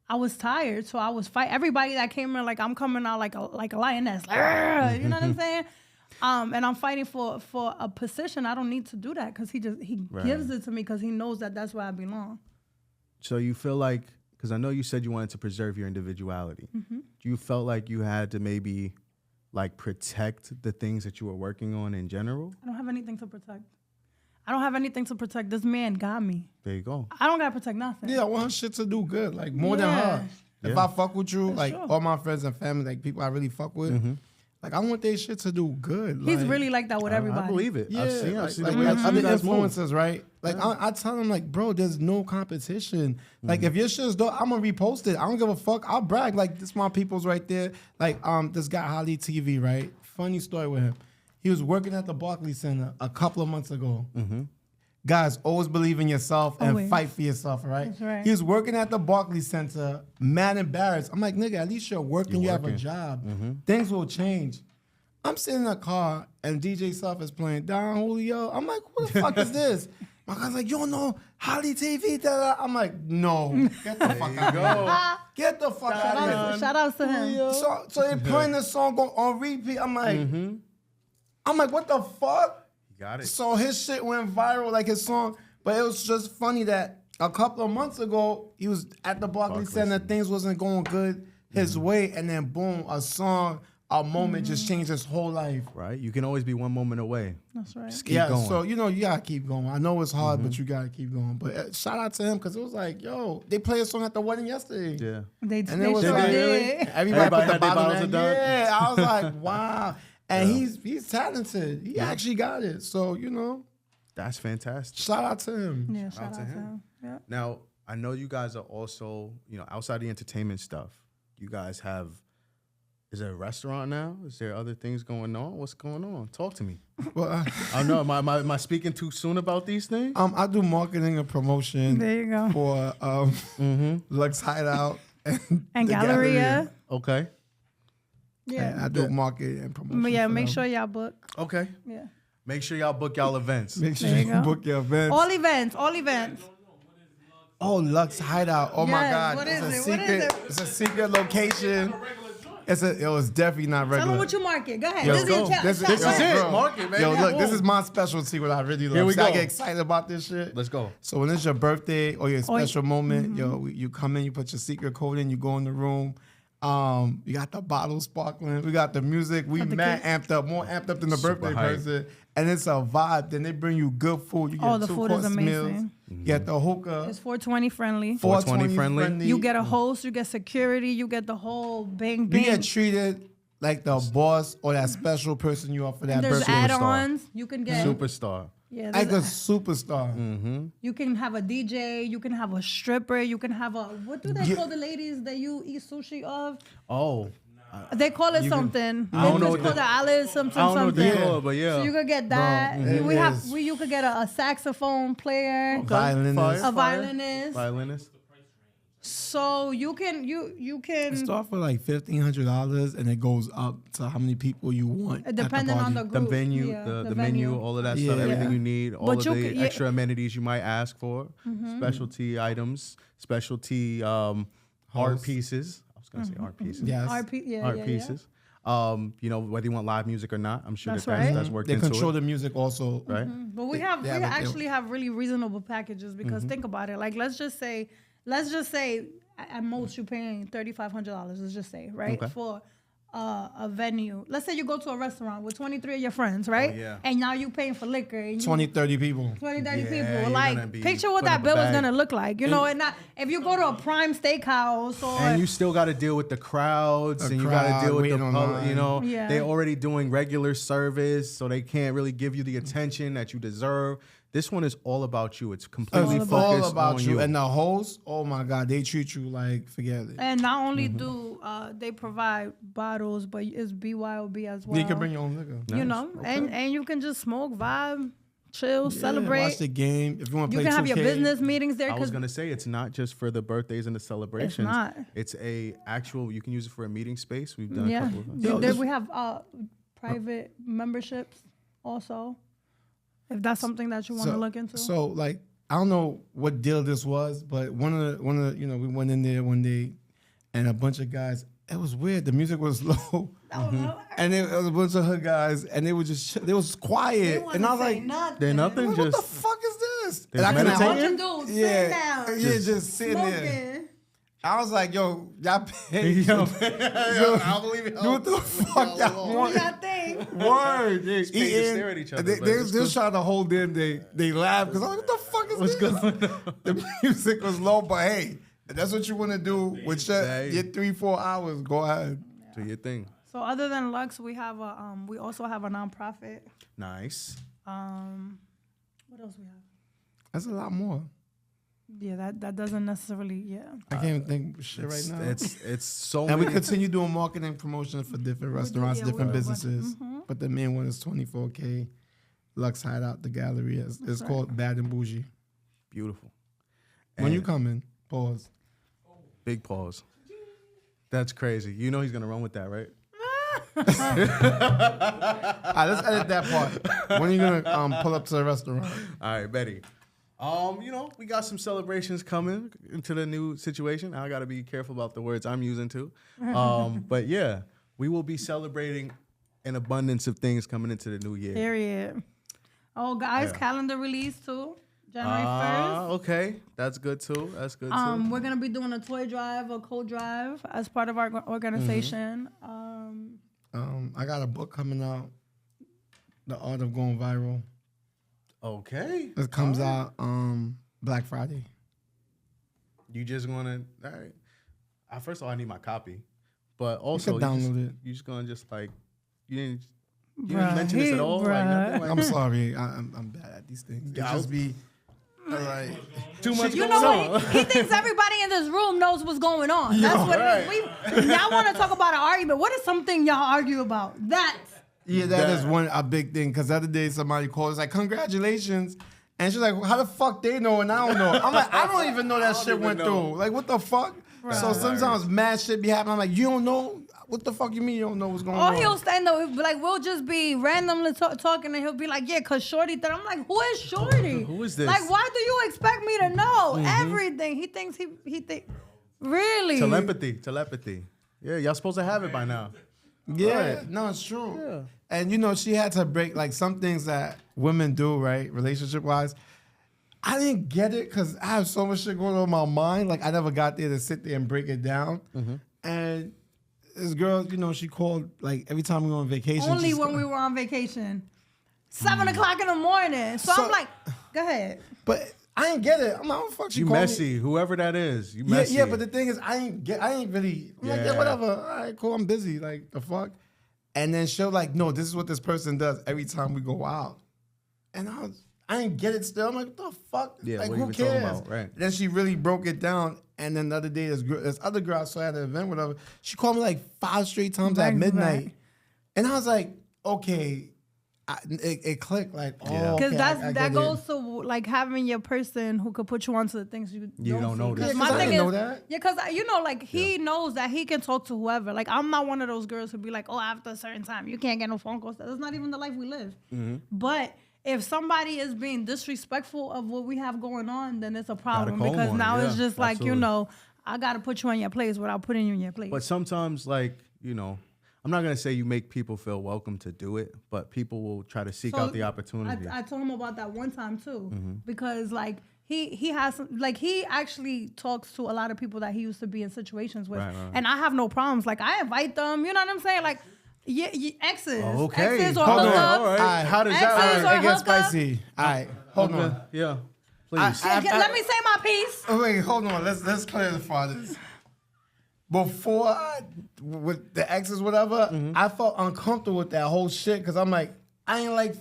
I was tired, so I was fight everybody that came in. Like I'm coming out like a lioness. You know what I'm saying? And I'm fighting for a position. I don't need to do that because he gives it to me because he knows that that's where I belong. So you feel like, because I know you said you wanted to preserve your individuality. Do you felt like you had to maybe like protect the things that you were working on in general? I don't have anything to protect. This man got me. There you go. I don't gotta protect nothing. Yeah, I want shit to do good, like more than her. If I fuck with you, like all my friends and family, like people I really fuck with, like I want their shit to do good. He's like, really like that with everybody. I believe it. Yeah, I've seen like the way other you guys move. influencers, right? Like I tell them, like, bro, there's no competition. Like if your shit's dope, I'm gonna repost it. I don't give a fuck. I'll brag. Like this, my people's right there. Like this guy Holly TV, right? Funny story with him. He was working at the Barclays Center a couple of months ago. Guys, always believe in yourself and fight for yourself, right? That's right. He was working at the Barclays Center, mad embarrassed. I'm like, nigga, at least you're working. You have a job. Things will change. I'm sitting in a car and DJ Self is playing Don Julio. I'm like, what the fuck is this? My guy's like, you don't know Holly TV? Da-da. I'm like, no. Get the fuck out of here. Get the fuck out of here. Shout out to him. So they're playing this song on repeat. I'm like, what the fuck? You got it. So his shit went viral, like his song. But it was just funny that a couple of months ago, he was at the Barclays Center. Things wasn't going good his way. And then boom, a song, a moment just changed his whole life. Right? You can always be one moment away. That's right. Just keep going. So, you know, you got to keep going. I know it's hard, but you got to keep going. But shout out to him because it was like, yo, they played a song at the wedding yesterday. Yeah. They it was sure like, did. Everybody put the had their bottles bottles in. of Don. Yeah, I was like, wow. And he's talented. He actually got it. So, you know. That's fantastic. Shout out to him. Yeah, shout out to him. Yeah. Now, I know you guys are also, you know, outside the entertainment stuff, you guys have, is there a restaurant now? Is there other things going on? What's going on? Talk to me. Well, I don't know. Am I speaking too soon about these things? I do marketing and promotion There you go. for Lux Hideout And the Galleria. Okay. Yeah. And I do marketing and promotion. But yeah, for make them. sure y'all book. Okay. Yeah. Make sure y'all book y'all events. Make sure There you you go. book your events. All events. Oh, Lux Hideout. Oh my Yes, God. what It's a is it? What is secret. it? It's a secret location. It was definitely not regular. Tell them what you market. Go ahead. Yo, This is your this chat. is it. Bro. Market, man. Yo, Yeah. look, this is my specialty. What I really love. Here we See, I go. get excited about this shit. Let's go. So when it's your birthday or your special moment, yo, you come in, you put your secret code in, you go in the room. You got the bottles sparkling. We got the music. We mad amped up, more amped up than the Super birthday hype. person. And it's a vibe. Then they bring you good food. You get The food 2-course is meals. amazing. You get the hookah. It's 420 friendly. 420 friendly. You get a host, you get security, you get the whole bang You bang. get treated like the boss or that special person you are for that There's birthday. add-ons. You can get Superstar. yeah. Like a there's superstar. You can have a DJ. You can have a stripper. You can have a what do they call the ladies that you eat sushi of? Oh. They call it something. I don't know It's what called the Alice something I don't know what they something. call it, but yeah. So you could get that. Bro, we it have is. you could get a saxophone player, Violinist. a violinist. Violinist. So you can Start for like $1,500 and it goes up to how many people you want. depending on the The group. venue, Yeah, the menu, all of that stuff, Yeah. everything Yeah. you need, all But of you the could- yeah. extra amenities you might ask for, specialty items, specialty art Host. pieces. I was gonna say art pieces. Yes. art Art pieces. You know, whether you want live music or not, I'm sure That's that's right. that's worked They into control it, the music also. right? But we They have we have it- actually have really reasonable packages because think about it. Like let's just say at most you're paying $3,500. Let's just say right Okay. for a venue. Let's say you go to a restaurant with 23 of your friends, right? Oh, yeah. And now you paying for liquor. And 20, 30 people. 20, 30 Yeah, people. you're Like, gonna be picture what putting that up a bill is bag. gonna look like. You know, and not if you go to a prime steakhouse or And you still got to deal with the crowds, A and you got crowd to deal with the waiting public. online. You know, Yeah. they're already doing regular service, so they can't really give you the attention that you deserve. This one is all about you. It's completely It's focused all about on you. you. And the host, oh my God, they treat you like, forget it. and not only do they provide bottles, but it's BYOB as well. You can bring your own liquor. You Nice. know, Okay. and you can just smoke, vibe, chill, Yeah, celebrate. Watch the game. If you want to You play can 2K. have your business meetings there I was because gonna say it's not just for the birthdays and the celebrations. not. It's a actual. You can use it for a meeting space. We've done a yeah, couple of them. Yo, there this- we have private memberships also. If that's something that you want to look into. So like, I don't know what deal this was, but one of the, you know, we went in there one day, and a bunch of guys. It was weird. The music was low, and it was a bunch of hood guys, and they were just, they was quiet, and I was like, They're nothing. what the Just fuck is this? They're And I couldn't meditating? hold- Bunch of dudes sitting down, yeah, just sitting there. smoking. I was like, yo, y'all paid. Yo, Yo, I believe it. do what the fuck y'all Do want. your thing. Word. They paid to stare at each other, They, but they it's just trying to hold in. They laugh because I'm like, what the fuck is What's this? going on? The music was low, but hey, if that's what you want to do with Hey. your 3-4 hours, go ahead. Do your thing. So other than Lux, we have a we also have a nonprofit. Nice. What else we have? That's a lot more. Yeah, that doesn't necessarily. Yeah. I can't even think of shit right now. It's so and we many. continue doing marketing promotions for different restaurants, yeah, we different do. businesses. But the main one is 24K Lux Hideout, the gallery. It's called Bad and Bougie. Beautiful. When you And come in, pause. big pause. That's crazy. You know he's gonna run with that, right? All right, let's edit that part. When are you gonna pull up to the restaurant? All right, Betty. You know, we got some celebrations coming into the new situation. I gotta be careful about the words I'm using too. But yeah, we will be celebrating an abundance of things coming into the new year. Period. Oh, guys, Yeah. calendar release too. January 1st. Okay, that's good too. That's good too. We're gonna be doing a toy drive, a cold drive as part of our organization. I got a book coming out, The Art of Going Viral. Okay. It comes out Black Friday. You just gonna all right. First of all, I need my copy, but also can download it. You just gonna just like you didn't Bruh, mention this at all. Like, bruh. nothing like I'm sorry, I'm bad at these things. It Yeah, just be like too much You going know on. what? He thinks everybody in this room knows what's going on. That's what it is. Y'all want to talk about an argument. What is something y'all argue about? That. yeah, that is a big thing. Because the other day somebody called, it's like congratulations, and she's like, how the fuck they know and I don't know? I'm like, I don't even know that shit even went know. through. Like what the fuck? So sometimes mad shit be happening. I'm like, you don't know. What the fuck you mean you don't know what's going Or on? he'll stand there, like we'll just be randomly talking, and he'll be like, "Yeah, cause Shorty." That I'm like, "Who is Shorty? Who is this? Like, why do you expect me to know everything?" He thinks he think really. Telepathy. Yeah, y'all supposed to have it by now. Yeah, no, it's true. Yeah. And you know, she had to break like some things that women do, right, relationship wise. I didn't get it because I have so much shit going on in my mind. Like I never got there to sit there and break it down. And this girl, you know, she called like every time we were on vacation. Only she's- when we were on vacation, 7 o'clock in the morning. So I'm like, go ahead. But I ain't get it. I'm like, oh fuck, she You called me. messy, whoever that is. You Yeah, messy. yeah, but the thing is, I ain't really. I'm like, yeah, Yeah. whatever. All right, cool. I'm busy. Like the fuck. And then she'll like, no, this is what this person does every time we go out. And I ain't get it still. I'm like, what the fuck? Yeah, like what who you were talking cares? about, right. Then she really broke it down. And then the other day, this other girl I saw at an event, whatever. She called me like 5 straight times at Back to midnight, back. and I was like, okay. It clicked like, oh, Yeah. Because okay, that I get goes it. to like having your person who could put you onto the things you don't see. notice. 'Cause Yeah, my 'cause I thing didn't is, know that. yeah, because you know, like he knows that he can talk to whoever. Like I'm not one of those girls who be like, oh, after a certain time you can't get no phone calls. That's not even the life we live. But if somebody is being disrespectful of what we have going on, then it's a problem call because on it, now it's yeah, just like absolutely. you know, I got to put you in your place without putting you in your place. But sometimes, like, you know, I'm not gonna say you make people feel welcome to do it, but people will try to seek So out the opportunity. I told him about that one time too, because like he has like he actually talks to a lot of people that he used to be in situations with, Right. and I have no problems. Like I invite them, you know what I'm saying? Like exes, Okay. exes or Hold on. hookups. All right. Alright. How does Exes that? or It gets hookup? spicy. All right, hold on. Yeah. Please. Let me say my piece. Oh, wait, hold on. Let's clarify this. Before with the exes, whatever, I felt uncomfortable with that whole shit because I'm like, I ain't like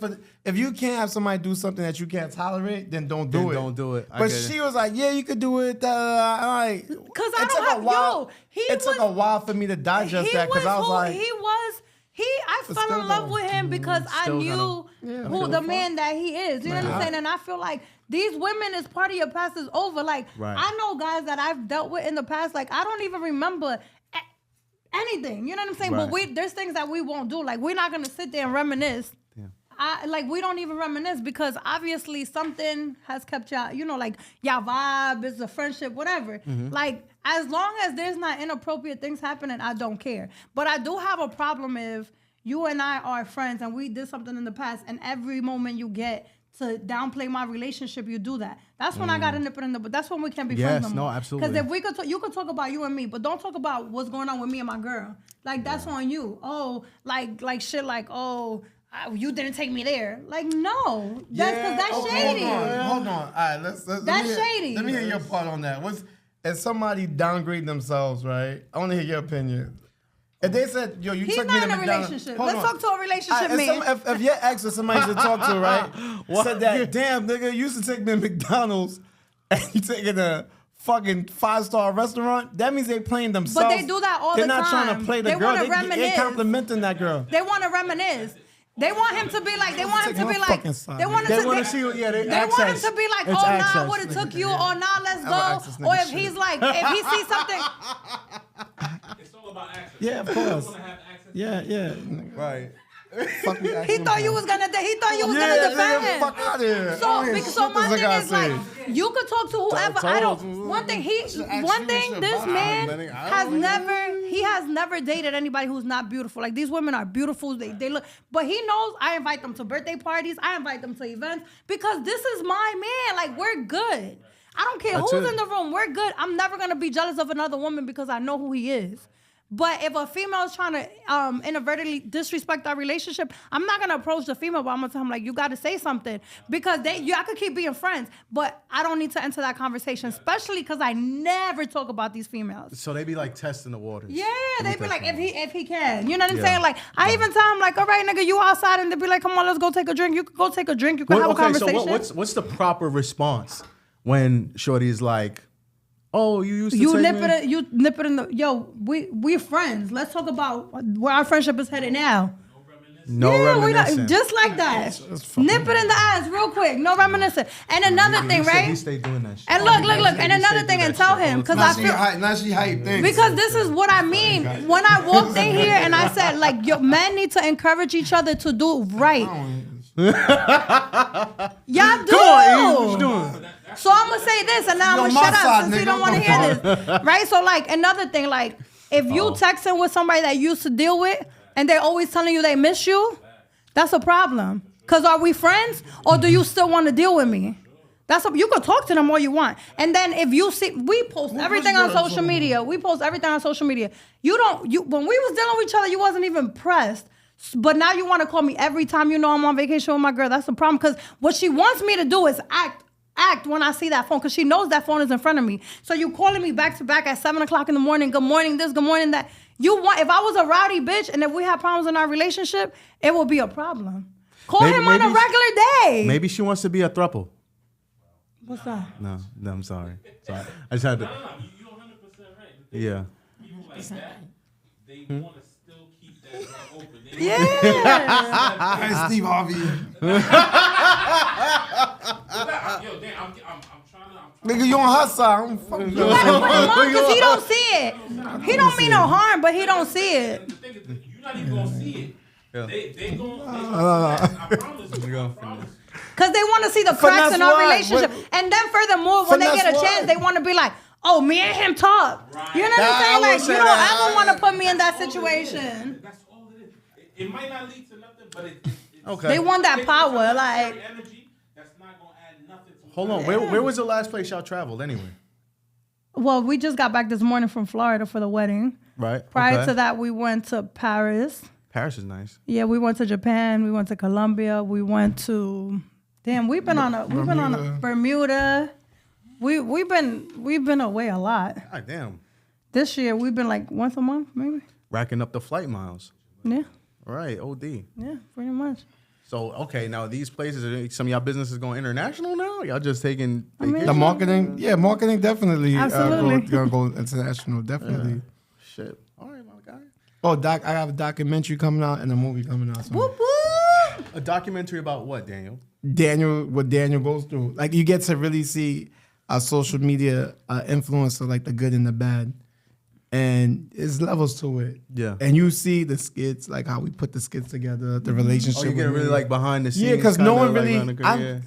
if you can't have somebody do something that you can't tolerate, then don't do it. Don't do it. I But get it. she was like, yeah, you could do it. Like, Because I don't have it took a while for me to digest that because I was like, I But fell still in love though. with him because I Still knew who the man that he is. You know what I'm saying? And I feel like these women is part of your past is over. Like Right. I know guys that I've dealt with in the past. Like I don't even remember anything. You know what I'm saying? Right. But there's things that we won't do. Like we're not gonna sit there and reminisce. We don't even reminisce because obviously something has kept y'all, you know, like y'all vibe, it's a friendship, whatever. Like as long as there's not inappropriate things happening, I don't care. But I do have a problem if you and I are friends and we did something in the past and every moment you get to downplay my relationship, you do that. That's when I got to nip it in the but that's when we can't be friends no more. no, absolutely. Because if we could you could talk about you and me, but don't talk about what's going on with me and my girl. Like that's on you. Oh, like shit like, you didn't take me there. Like, no. That's because that's shady. Hold on. All right, That's shady. Let me hear your part on that. If somebody downgrade themselves, right? I want to hear your opinion. If they said, yo, you He's took me not to in a McDonald's. relationship. Hold Let's on. talk to a relationship, All right, man. if your ex or somebody you should talk to, right? Said that, damn, nigga, you used to take me to McDonald's and you taking a fucking 5-star restaurant, that means they playing themselves. But they do that all the They're not time. trying to play the They girl. wanna They're reminisce. complimenting that girl. They want to reminisce. They want him to be like, they want him to be like, they want They him want to to see what, yeah, they want him to be like, It's oh, access. nah, I would have took you, or nah, let's access go. nigga Or if shit. he's like, if he sees something, It's all about access. Yeah, of You course. want to have access. Yeah. Right. Fuck me, he thought you was gonna defend him. Fuck out of here. So my thing is like, you could talk to whoever. I don't. One thing this man has never dated anybody who's not beautiful. Like these women are beautiful. They look, but he knows I invite them to birthday parties. I invite them to events because this is my man. Like we're good. I don't care who's in the room. We're good. I'm never gonna be jealous of another woman because I know who he is. But if a female is trying to inadvertently disrespect our relationship, I'm not gonna approach the female, but I'm gonna tell him like, you gotta say something because I could keep being friends, but I don't need to enter that conversation, especially because I never talk about these females. So they be like testing the waters. Yeah, they be like, if he can, you know what I'm saying? Like I even tell him like, all right, nigga, you outside, and they be like, come on, let's go take a drink. You could go take a drink. You could have a conversation. So what's the proper response when shorty is like, oh, you used to You take nip me? it. You nip it in the. Yo, we're friends. Let's talk about where our friendship is headed now. No reminiscing. Just like that. Nip it in the eyes real quick. No reminiscing. And another thing, He right? stay doing that shit. And look. And another thing, and tell him because I feel. Now she hype things. Because this is what I mean. When I walked in here and I said, like, yo, men need to encourage each other to do right. Y'all do. Come on, what you doing? So I'm gonna say this, and now I'm gonna shut up since you don't want to hear this, right? So like another thing, like if you texting with somebody that you used to deal with, and they're always telling you they miss you, that's a problem. Cause are we friends, or do you still want to deal with me? You can talk to them all you want, and then if you see, we post everything on social media. We post everything on social media. When we was dealing with each other, you wasn't even pressed. But now you want to call me every time you know I'm on vacation with my girl. That's the problem. Cause what she wants me to do is act when I see that phone because she knows that phone is in front of me. So you calling me back to back at 7:00 in the morning. Good morning this, good morning that. If I was a rowdy bitch and if we had problems in our relationship, it would be a problem. Call him on a regular day. Maybe she wants to be a throuple. What's that? No, I'm sorry. I just had to. You're 100% right. Yeah. People like that, they want to still keep that door open. They Yeah. Hey, Steve Harvey. Yo, damn, I'm trying to. Nigga, you on her side. I'm fucking You gotta put him on because he don't see it. He don't mean no harm, but he don't see it. The thing is, you're not even gonna see it. Yeah. They gonna. I promise you. I promise. Because they want to see the cracks Finesse in our what? relationship. And then furthermore, when they Finesse get a what? chance, they want to be like, oh, me and him talk. Right. You know what I I'm saying? would Like, say you don't that. ever want to put me in that situation. That's all it is. It might not lead to nothing, but it's Okay. They want that it's power. unnecessary Like, energy that's not gonna add nothing to Hold on. Where was the last place y'all traveled anyway? Well, we just got back this morning from Florida for the wedding. Right. Prior to that, we went to Paris. Paris is nice. Yeah, we went to Japan. We went to Colombia. We went to. Damn, we've been on a Bermuda. We've been away a lot. God damn. This year we've been like once a month, maybe. Racking up the flight miles. Yeah. All right, OD. Yeah, pretty much. So, okay, now these places, some of y'all businesses going international now? Y'all just taking mean, The marketing, marketing definitely Absolutely. gonna go international, definitely. shit. All right, my guy. Oh, I have a documentary coming out and a movie coming out. So Whoop whoop. A documentary about what, Daniel? what Daniel goes through. Like you get to really see a social media influencer, like the good and the bad. And there's levels to it. Yeah. And you see the skits, like how we put the skits together, the relationship. Oh, you get with really me. like behind the scenes. Yeah, because no one really. Yeah.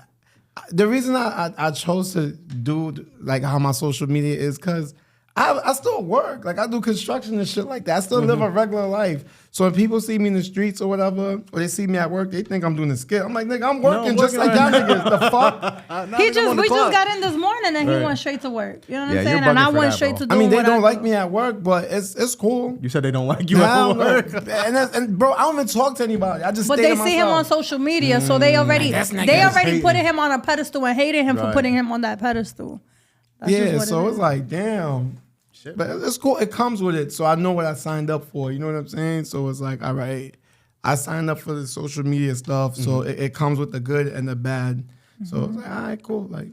The reason I chose to do like how my social media is because I still work. Like I do construction and shit like that. I still live a regular life. So when people see me in the streets or whatever, or they see me at work, they think I'm doing a skit. I'm like, nigga, I'm working just like y'all niggas. The fuck? We just got in this morning and he went straight to work. You know what Yeah, I'm you're saying? And I bugging for went that, straight bro. to do I mean, they what don't I like do. me at work, but it's cool. You said they don't like you I at don't know. work. And bro, I don't even talk to anybody. I just But stay they to see him on myself. social media, so they already hating. put him on a pedestal and hated him for Right. putting him on that pedestal. That's just Yeah, what so it it's is. like, damn. Shit, But it's cool. It comes with it. So I know what I signed up for. You know what I'm saying? So it's like, all right, I signed up for the social media stuff. So it comes with the good and the bad. So it's like, all right, cool. Like,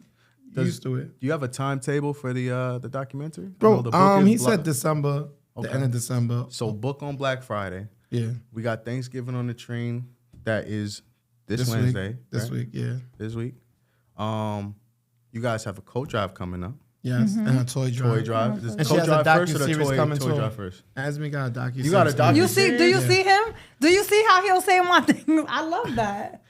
used to it. Do you have a timetable for the documentary? I know Bro, the book is he said Black- December, the end of December. So book on Black Friday. Yeah. We got Thanksgiving on the train. That is this Week. Wednesday. This right? week, yeah. This week. You guys have a coat drive coming up. Yes, and a toy drive. Toy drive. Is And she coat has a drive first or the docu-series toy coming toy too. drive first? Esmy got a docu. You got a docu- You see? Do you Yeah. see him? Do you see how he'll say my thing? I love that.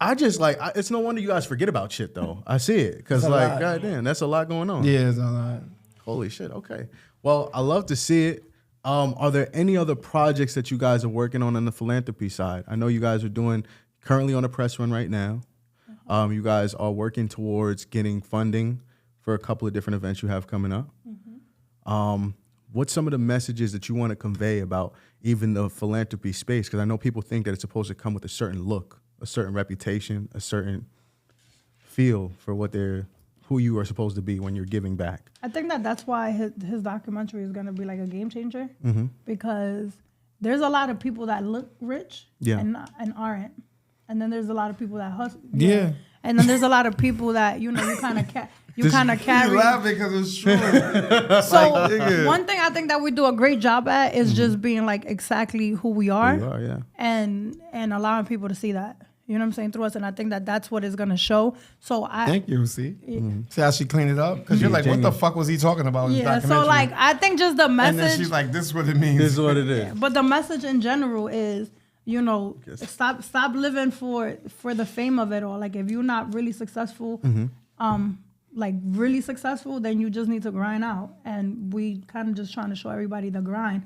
I just like it's no wonder you guys forget about shit though. I see it because It's a like lot. goddamn, that's a lot going on. Yeah, it's a lot. Holy shit. Okay. Well, I love to see it. Are there any other projects that you guys are working on the philanthropy side? I know you guys are doing currently on a press run right now. You guys are working towards getting funding for a couple of different events you have coming up. What's some of the messages that you want to convey about even the philanthropy space? Because I know people think that it's supposed to come with a certain look, a certain reputation, a certain feel for who you are supposed to be when you're giving back. I think that's why his documentary is gonna be like a game changer because there's a lot of people that look rich and aren't, and then there's a lot of people that hustle. Yeah. And then there's a lot of people that you kind of carry. You laughing because it's true. So nigga. one thing I think that we do a great job at is just being like exactly who we are, You are, yeah. and allowing people to see that. You know what I'm saying, through us, and I think that's what it's gonna show. So Thank you. See how she cleaned it up because you're like, what the fuck was he talking about? In his yeah. documentary? So like I think just the message. and then she's like, this is what it means. This is what it is. But the message in general is, stop living for the fame of it all. Like if you're not really successful, really successful, then you just need to grind out. And we kind of just trying to show everybody the grind.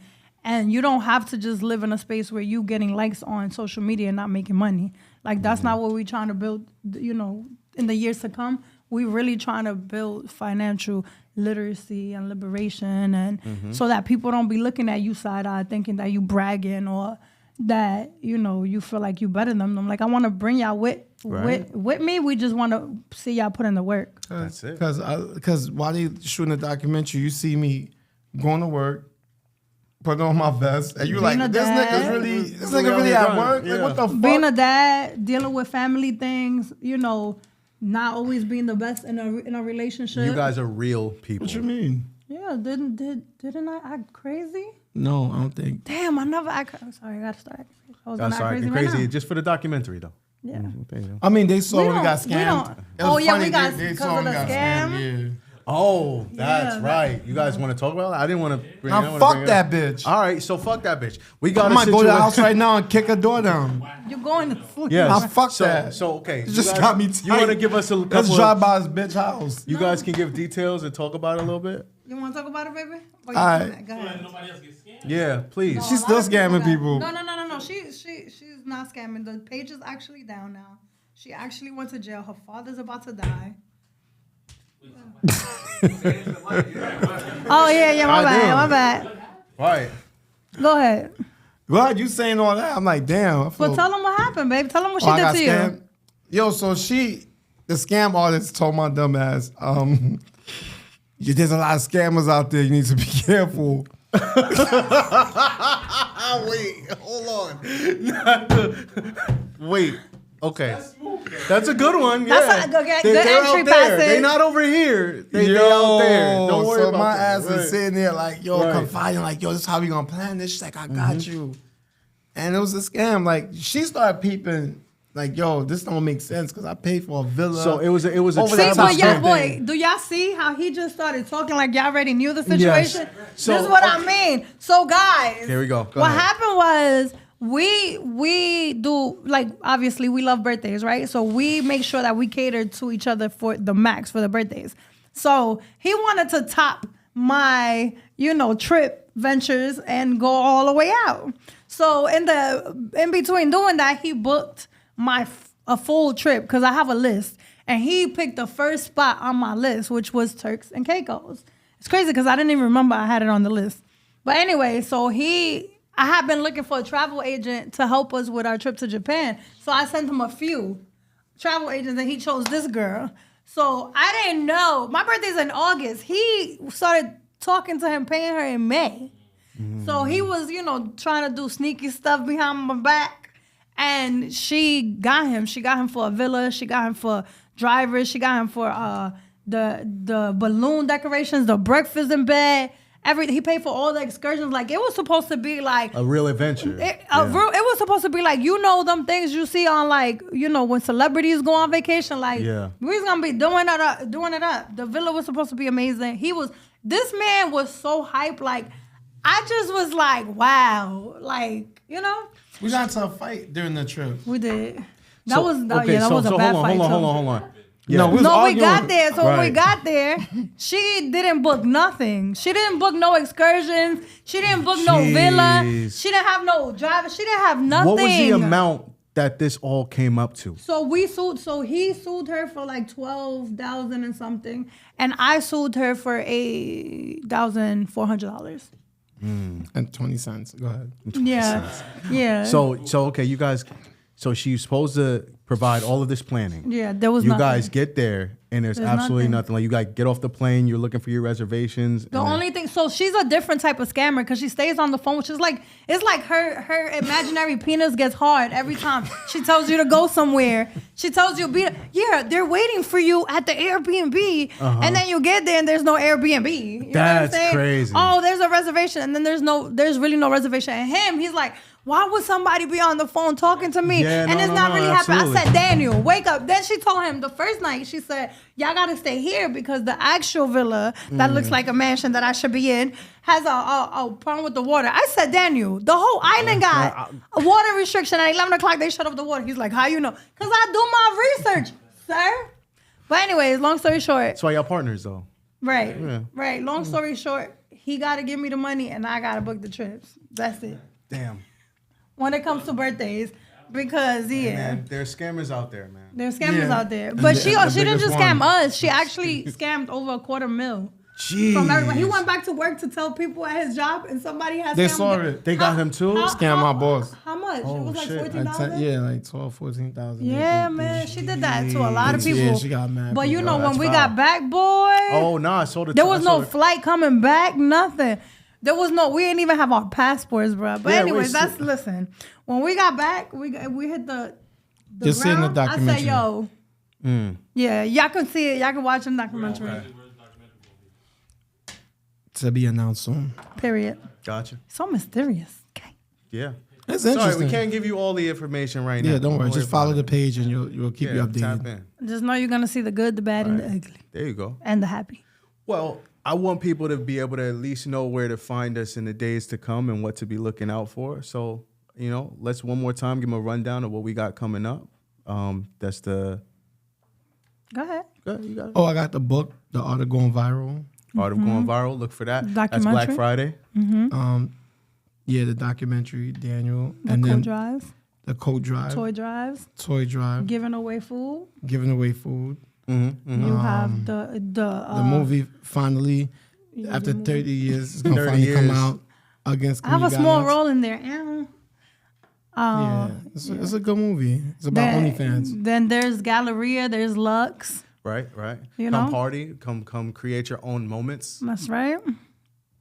And you don't have to just live in a space where you getting likes on social media and not making money. Like that's not what we're trying to build, in the years to come. We really trying to build financial literacy and liberation, and so that people don't be looking at you side eye thinking that you bragging or that you feel like you better than them. Like I want to bring y'all with me. We just want to see y'all put in the work. That's it. Because while they shooting the documentary, you see me going to work, putting on my vest, and you like, Being a this dad. nigga really at work. Yeah. Like, what the fuck? Being a dad, dealing with family things, not always being the best in a relationship. You guys are real people. What you mean? Yeah, didn't I act crazy? No, I don't think. Damn, I never act. I'm sorry, I gotta start. I was I'm gonna act sorry, crazy. crazy Right now. just for the documentary though. Yeah. There you go. I mean, they saw when we don't- got we scammed. don't- It was Oh, yeah, funny. we got- they because saw of we the got scam? scammed. Yeah. Oh, that's Yeah, right. You guys want to talk about it? I didn't want to bring Now it fuck up. that bitch. All right, so fuck that bitch. We got I might go to the house right now and kick her door down. You're going to sleep. Yeah, Nah, fuck so, that. So okay, It you just guys- got me You tight. want to give us a couple? Let's drive by his bitch house. You guys can give details and talk about it a little bit. You want to talk about it, baby? Or you Alright. want that? Go So that ahead. nobody else gets scammed. Yeah, please. She's still scamming people. No. She's not scamming. The page is actually down now. She actually went to jail. Her father's about to die. Oh yeah, my Goddamn. bad. Right. Go ahead. Glad you saying all that. I'm like, damn. I feel, But tell them what happened, babe. Tell them what oh, I she got did to you. scammed. Yo, so the scam artist told my dumb ass, there's a lot of scammers out there. You need to be careful. Wait, hold on. Wait. Okay. That's a good one. That's yeah. a good They're entry out there. passage. They're not over here. They out there. Don't worry so about my that. ass Right. is sitting there like, yo, Right. confiding, like, yo, this is how we gonna plan this. She's like, I got you. And it was a scam. Like, she started peeping, like, yo, this don't make sense because I paid for a villa. So it was a Over the See, travel top but y'all, scam boy, thing. do y'all see how he just started talking like y'all already knew the situation? So- This is what I mean. So, guys, Here we go. Go what ahead. happened was we do, like, obviously we love birthdays, right? So we make sure that we cater to each other for the max for the birthdays. So he wanted to top my, trip ventures and go all the way out. So in between doing that, he booked a full trip because I have a list, and he picked the first spot on my list, which was Turks and Caicos. It's crazy because I didn't even remember I had it on the list. But anyway, so I had been looking for a travel agent to help us with our trip to Japan. So I sent him a few travel agents, and he chose this girl. So I didn't know. My birthday's in August. He started talking to him, paying her in May. So he was, trying to do sneaky stuff behind my back. And she got him. She got him for a villa. She got him for drivers. She got him for the balloon decorations, the breakfast in bed. He paid for all the excursions. Like, it was supposed to be like A real adventure. it was supposed to be like, them things you see on, like, when celebrities go on vacation. Like, Yeah. we was gonna be doing it up. The villa was supposed to be amazing. This man was so hyped. Like, I just was like, wow. Like, We got into a fight during the trip. we did. That So- was a so bad fight. Hold too. on. Yeah. No, we was No, we arguing. got there. So when we Right. got there, she didn't book nothing. She didn't book no excursions. She didn't book no villa. Jeez. She didn't have no driver. She didn't have nothing. What was the amount that this all came up to? So we sued. So he sued her for like 12,000 and something, and I sued her for $8,400. And 20 cents. Go ahead. Yeah, yeah. So okay, you guys. So she's supposed to provide all of this planning. yeah, there was You nothing. guys get there and there's absolutely nothing. Like, you guys get off the plane, you're looking for your reservations. The only thing, so she's a different type of scammer because she stays on the phone, which is like, it's like her imaginary penis gets hard every time she tells you to go somewhere. She tells you, they're waiting for you at the Airbnb, and then you get there and there's no Airbnb. You know what I'm That's saying? crazy. Oh, there's a reservation, and then there's really no reservation. And him, he's like, why would somebody be on the phone talking to me? Yeah, and no, it's not really happening. absolutely. I said, Daniel, wake up. Then she told him the first night, she said, y'all gotta stay here because the actual villa that looks like a mansion that I should be in has a problem with the water. I said, Daniel, the whole island got a water restriction. At 11 o'clock, they shut off the water. He's like, how you know? Because I do my research, sir. But anyways, long story short, That's why y'all partners, though. right. Yeah. Long story short, he got to give me the money and I got to book the trips. That's it. Damn. When it comes to birthdays, because Man, there's scammers out there, man. there's scammers Yeah. out there. But she didn't biggest just scam one. us. She actually scammed over $250,000 Jeez. from everyone. He went back to work to tell people at his job, and somebody has They scammed saw him. it. They got him too? Scam my boss. How much? Oh, it was like shit. 14,000. Yeah, like 12, 14,000. Yeah, man, she did that to a lot of people. Yeah, she got mad. But you know, that's when we foul. got back, boy, Oh, nah, I saw the there was I saw no the- flight coming back, nothing. We didn't even have our passports, bro. But Yeah, anyways, wait, listen. When we got back, we hit the Just see in the ground. I said, documentary. yo, yeah, y'all can see it. Y'all can watch the documentary. To be announced soon. Period. Gotcha. So mysterious. Okay. Yeah. That's Sorry, interesting. we can't give you all the information right now. Yeah, don't worry. Just follow about the it. page and you'll keep you Tap updated. in. Just know you're gonna see the good, the bad, and the ugly, There you go. and the happy. Well, I want people to be able to at least know where to find us in the days to come and what to be looking out for. So, let's one more time give them a rundown of what we got coming up. That's the. Go ahead. Go, you got it. Oh, I got the book, The Art of Going Viral. Art of Going Viral. Look for that. That's Documentary. Black Friday. Yeah, the documentary, Daniel. The and coat then drives, the coat drive. toy drives, Toy drive. giving away food. Giving away food. You have the movie finally after 30 years it's gonna 30 finally come years. out against. I have a Queen small Gaga. role in there. Yeah, it's a good movie. It's about OnlyFans. Then there's Galleria. There's Lux. Right. You Come know? party. Come create your own moments. That's right.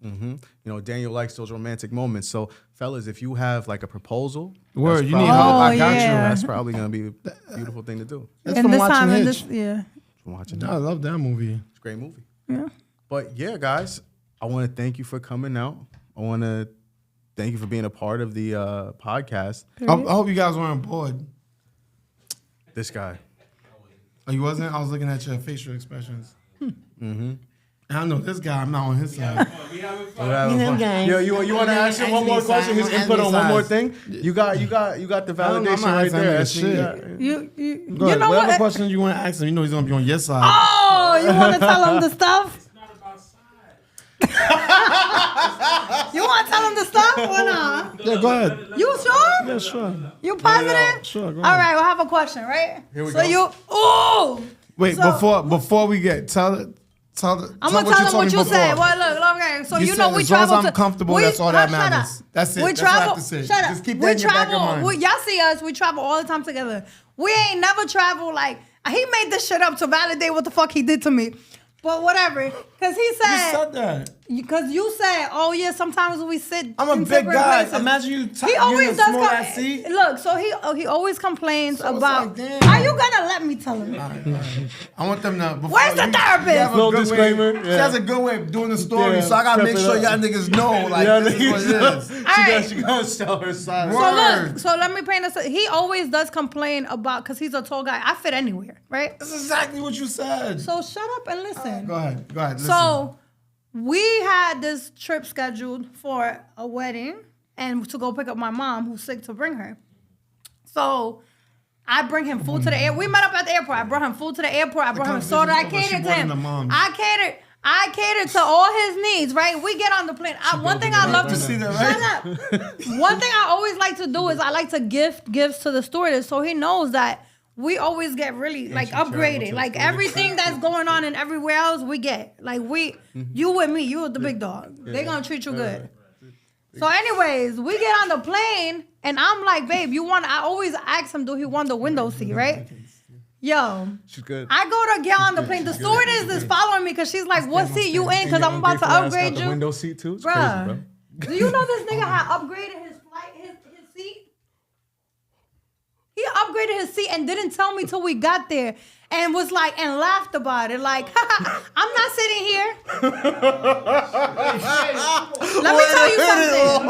You know, Daniel likes those romantic moments. So, fellas, if you have like a proposal, Word, that's you need probably- help? I got yeah. you. That's probably gonna be a beautiful thing to do. That's And from this watching time, and Hitch. this, yeah. From watching I that. love that movie. It's a great movie. Yeah. But yeah, guys, I want to thank you for coming out. I want to thank you for being a part of the podcast. I hope you guys weren't bored. This guy. Oh, you wasn't? I was looking at your facial expressions. And I know this guy. I'm not on his side. Yo, you want to ask him one more question? His input on one more thing. You got the validation right there. Esmy. You Go ahead. know Whatever what? question you want to ask him, you know he's gonna be on your side. Oh, you want to tell him the stuff? It's not about side. You want to tell him the stuff or not? Yeah, go ahead. You sure? Yeah, sure. You positive? Sure, go All ahead. right, we'll have a question, right? Here we so go. you, oh, Wait, So- before we get tell I'm tell gonna what tell you him told what me you before. said. Well, look, okay. So You you know said we as long as travel. I'm comfortable, that's all that shut matters. up. That's it. We That's what I travel. have to say. Shut up. Just keep we that in your back of travel. mind. Y'all see us. We travel all the time together. We ain't never travel like he made this shit up to validate what the fuck he did to me. But whatever, because he You said, said that. because you said, oh yeah, sometimes we sit. I'm a in big separate guy. places. Imagine you. He always does small that come. seat. Look, so he always complains So it's about. like, damn. Are you gonna let me tell him? I want them to. before Where's the you- therapist? you have a Little good disclaimer, Way, She yeah. has a good way of doing the story, Yeah, so I gotta prep make it sure up. y'all niggas know, like, Yeah, this is what it is. All right. She gonna tell her side. Word. So look, so let me paint this. He always does complain about because he's a tall guy. I fit anywhere, right? That's exactly what you said. So shut up and listen. Go ahead. Listen. So we had this trip scheduled for a wedding and to go pick up my mom who's sick to bring her. So I bring him food to the airport. We met up at the airport. I brought him food to the airport. I brought him soda. I conversation over, she catered to brought in him. the moms. I catered to all his needs, right? We get on the plane. One thing I love to see that, shut up. One thing I always like to do is I like to gift gifts to the stewardess so he knows that we always get really like upgraded. Like everything that's going on and everywhere else we get. Like you with me, you with the big dog. They gonna treat you good. So anyways, we get on the plane and I'm like, babe, I always ask him, do he want the window seat, right? Yo, She's good. I go to get on the plane. The stewardess is following me because she's like, what seat you in? Because I'm about to upgrade The you. window seat too. It's Bruh, crazy, bro. do you know this nigga had upgraded his seat? He upgraded his seat and didn't tell me till we got there and was like, and laughed about it. Like, I'm not sitting here. Let me tell you something.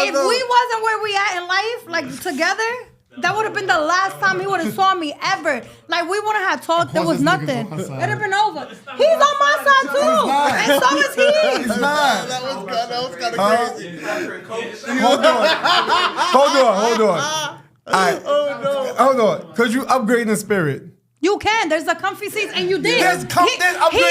If we wasn't where we at in life, like together, that would have been the last time he would have saw me ever. Like we wouldn't have talked. There was This nigga's nothing. on my It'd side. have been over. He's on my side too, and so is he. It's not. That was kind of crazy. Hold on. All right. Hold on. Could you upgrade in spirit? You can. There's the comfy seats, and you did. There's upgrade He in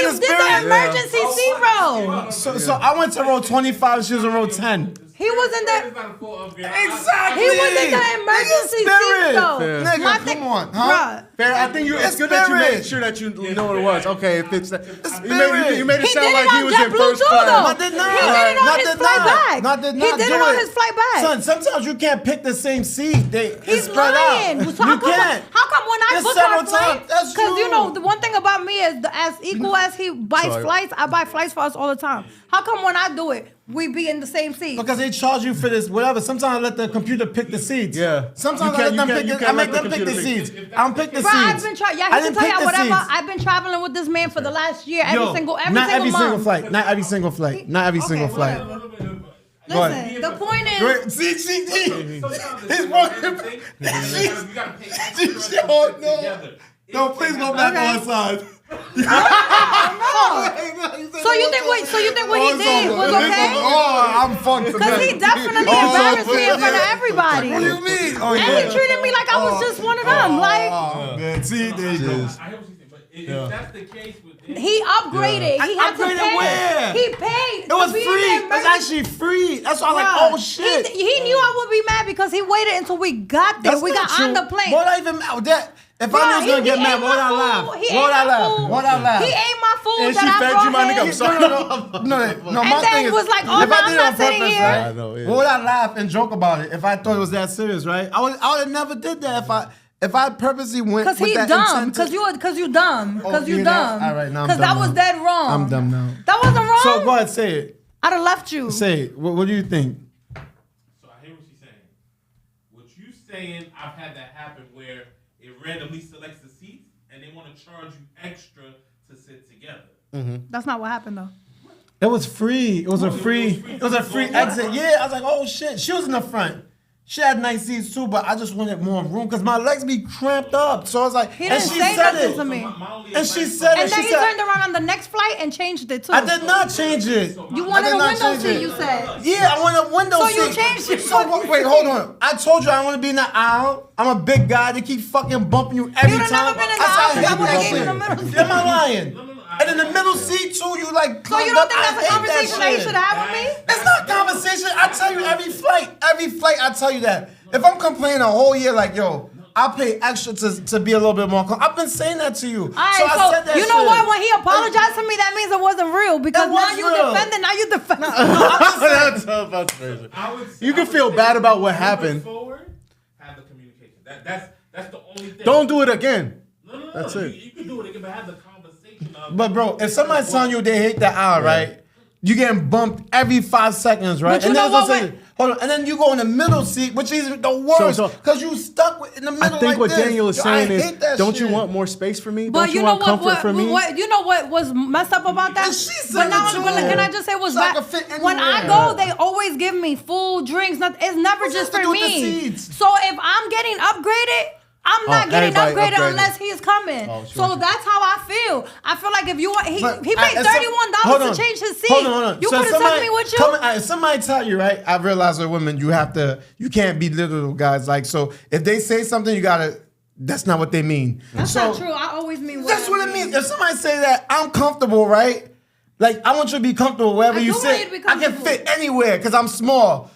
did the spirit? emergency seat row. So I went to row 25. She was in row 10. He was in the. It's not a full upgrade. Exactly. He was in the emergency seat though. Nigga, My come thing- on, huh? Bruh. Fair. I think it's good that you spirit. made sure that you know what it was. Okay, if it's spirit. you made it He sound did like it he on was in JetBlue first too, class. though. I did not. He did it on Not his did flight not. back. Not did He not did do it on his flight back. Son, sometimes you can't pick the same seat. He's spread lying. out. So how You come, can't. how come when I There's book my several flight? times. That's Because you true. know the one thing about me is as equal as he buys Sorry. flights, I buy flights for us all the time. How come when I do it, we be in the same seat? Because they charge you for this, whatever. Sometimes I let the computer pick the seats. Yeah. Sometimes You I let them can't- pick you it. can't I make let them the pick the computer seats. I don't pick the Bro, seats. I've been I he can didn't tell pick you the whatever. seats. I've been traveling with this man for the last year, Yo, every single not month. every single flight. Not every single flight. Not every Okay, single flight. whatever. Go ahead. Listen, the point is, Great. See. Sometimes He's it's walking. everything. You gotta pay extra Oh, to no. together. No, please go back Okay. on one side. so you think what he did was okay? Oh, I'm fucked. Because he definitely embarrassed me in front of everybody. What do you mean? Oh, And he treated me like I was just one of them. Like Oh, man. See, there you go. I hear what you're saying, but if that's the case with this, he upgraded. He had to Upgraded pay. where? He paid. It was to be in free. the It was emergency- actually free. That's why I'm like, Bruh, oh shit. He knew I would be mad because he waited until we got there. That's We not got on true. the plane. Boy, not even that. If I knew I was gonna get mad, what would I laugh? What would I laugh? He ate my food And that she I fed brought you, my him. nigga. I'm sorry. No, my then thing is, was like, oh, if no, I did it I'm on not sitting purpose, here. right? I know, yeah. What would I laugh and joke about it if I thought it was that serious, right? I would have never did that if I purposely went Cause with he that dumb. intent. Cause you dumb. Oh, Cause you you dumb. that? All right, now I'm Cause dumb that was now. dead wrong. I'm dumb now. That wasn't wrong. So go ahead, say it. I'd have left you. Say it. What do you think? So I hear what she's saying. What you saying, I've had that happen where it randomly selects the seats and they want to charge you extra to sit together. That's not what happened though. It was free. It was a free. free. It was a free exit. Yeah, I was like, oh shit. She was in the front. She had nice seats too, but I just wanted more room because my legs be cramped up. So I was like, He and didn't she say said nothing it. to me. And she said it. And then She he said, turned around on the next flight and changed it too. I did not change it. You I wanted did a not window change seat, it. you said. Yeah, I want a window So seat. you changed it. So wait, hold on. I told you I want to be in the aisle. I'm a big guy. They keep fucking bumping you every You'd have time. never been in the I said, aisle. I hate would've that gave you the shit. middle seat. Am I lying? No. And in the middle seat too, you like. So you don't think that's a conversation that you should have with me? It's not conversation. I tell you every flight, I tell you that. If I'm complaining a whole year, like, yo, I pay extra to be a little bit more. I've been saying that to you. All right, I said that you know shit. what? When he apologized to me, that means it wasn't real because It was now you real. defending. Now you defending. That's about crazy. You can feel bad about what happened. Forward, have the communication. That's the only thing. Don't do it again. No. That's it. You can do it again, but have the conversation of. But bro, if somebody's telling you they hate the aisle, right? You getting bumped every 5 seconds, right? But you and know then what, say, hold on, and then you go in the middle seat, which is the worst, So- because you stuck in the middle. I think like what this. Daniel is Yo, I saying hate that is, don't you shit. want more space for me? But Don't you you know want what? comfort for me? You know what was messed up about that? And she said But now, it too. can I just say what's So I bad? can fit When I anywhere. go, they always give me food, drinks. It's never What's just that to for do with the me. seats? So if I'm getting upgraded, I'm not getting everybody upgraded upgraded. unless he's coming. Oh, So sure. that's how I feel. I feel like if you want, he But paid and $31 to change his seat. Hold on. You So could have took me with you. If somebody tell you, right? I realize with women, you can't be little guys. Like, so if they say something, you gotta. That's not what they mean. That's so, not true. I always mean what That's I what it mean. means. If somebody say that, I'm comfortable, right? Like, I want you to be comfortable wherever I you do want you sit. to be I can comfortable. fit anywhere because I'm small.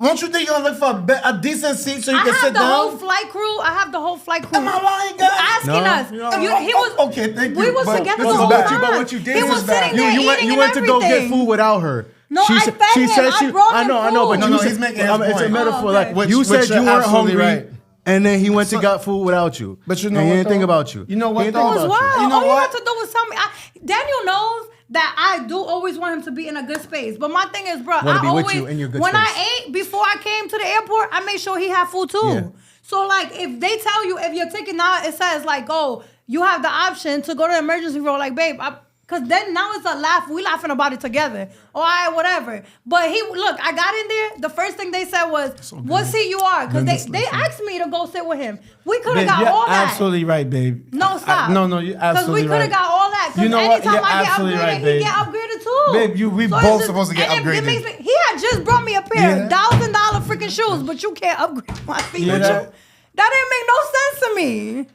Don't you think you're gonna look for a decent seat so you I can have sit the whole down? flight crew. I have the whole flight crew. Am I lying, guys? Asking No. us. He was Okay, thank We you. was But together this the is whole bad. time. But what you did He is was bad. sitting there You went eating to and go get everything. food without her. No, I fed him. I brought him I know, but food. you No, said he's making his it's a point. metaphor. Oh, okay. Like you Which said, you're you weren't absolutely hungry, right. and then he went to got food without you. But you know and he what, didn't think though? about you. You know what, He didn't though? think It was about wild. You know All you what? had to do was tell me. Daniel knows that I do always want him to be in a good space. But my thing is, bro, Wanna I be always with you in your good when space. I ate before I came to the airport, I made sure he had food too. Yeah. So like, if they tell you if your ticket now it says like, oh, you have the option to go to the emergency room, like, babe, because then now it's a laugh. We laughing about it together. All right, whatever. But I got in there. The first thing they said was, "What seat you are?" Because they asked me to go sit with him. We could have Babe, got you're all that. absolutely right, babe. No, stop. No, you're absolutely we right. could have got all that. Because You know what? anytime You're I get absolutely upgraded, right, he babe. get upgraded too. Babe, we it's both supposed to get and upgraded. It makes me, he had just brought me a pair Yeah. of $1,000 freaking shoes, but you can't upgrade my feet. Yeah, with that- you. That didn't make no sense to me.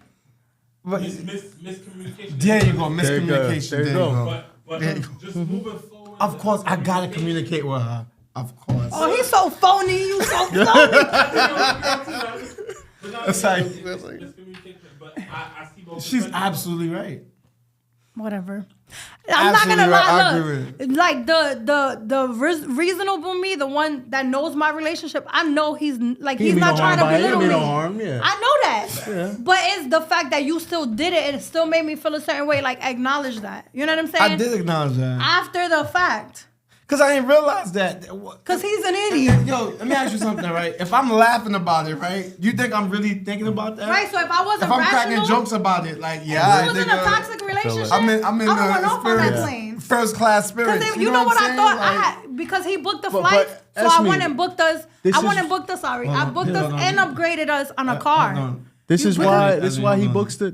But, Miscommunication. there you go, There you go. miscommunication. There you go. But There you just moving forward. Of course, I gotta communicate with her. Of course. Oh, he's so phony. You so phony. That's like- Miscommunication. But I see both. She's perspectives. absolutely right. Whatever. I'm not Absolutely gonna right. I lie. agree Look, like the reasonable me, the one that knows my relationship, I know he's like he's mean not no trying to harm by it. He belittle mean me. no harm, yeah. I know that. But it's the fact that you still did it and it still made me feel a certain way. Like acknowledge that. You know what I'm saying? I did acknowledge that. After the fact, Because I didn't realize that. because he's an idiot. Yo, let me ask you something, right? If I'm laughing about it, right? You think I'm really thinking about that? Right. So if I wasn't If I'm cracking rational, jokes about it, like, if yeah, we was in a toxic relationship, I'm in I would went the off on that spirit, plane. first class spirit. Because you know what I thought? I had, because he booked the flight, so I Esmy, went and booked us. this I went is- and booked us. Sorry, Hold I on, booked hold us on. and upgraded us on a car. Hold on. This is because- why. As This is you why he know. books the.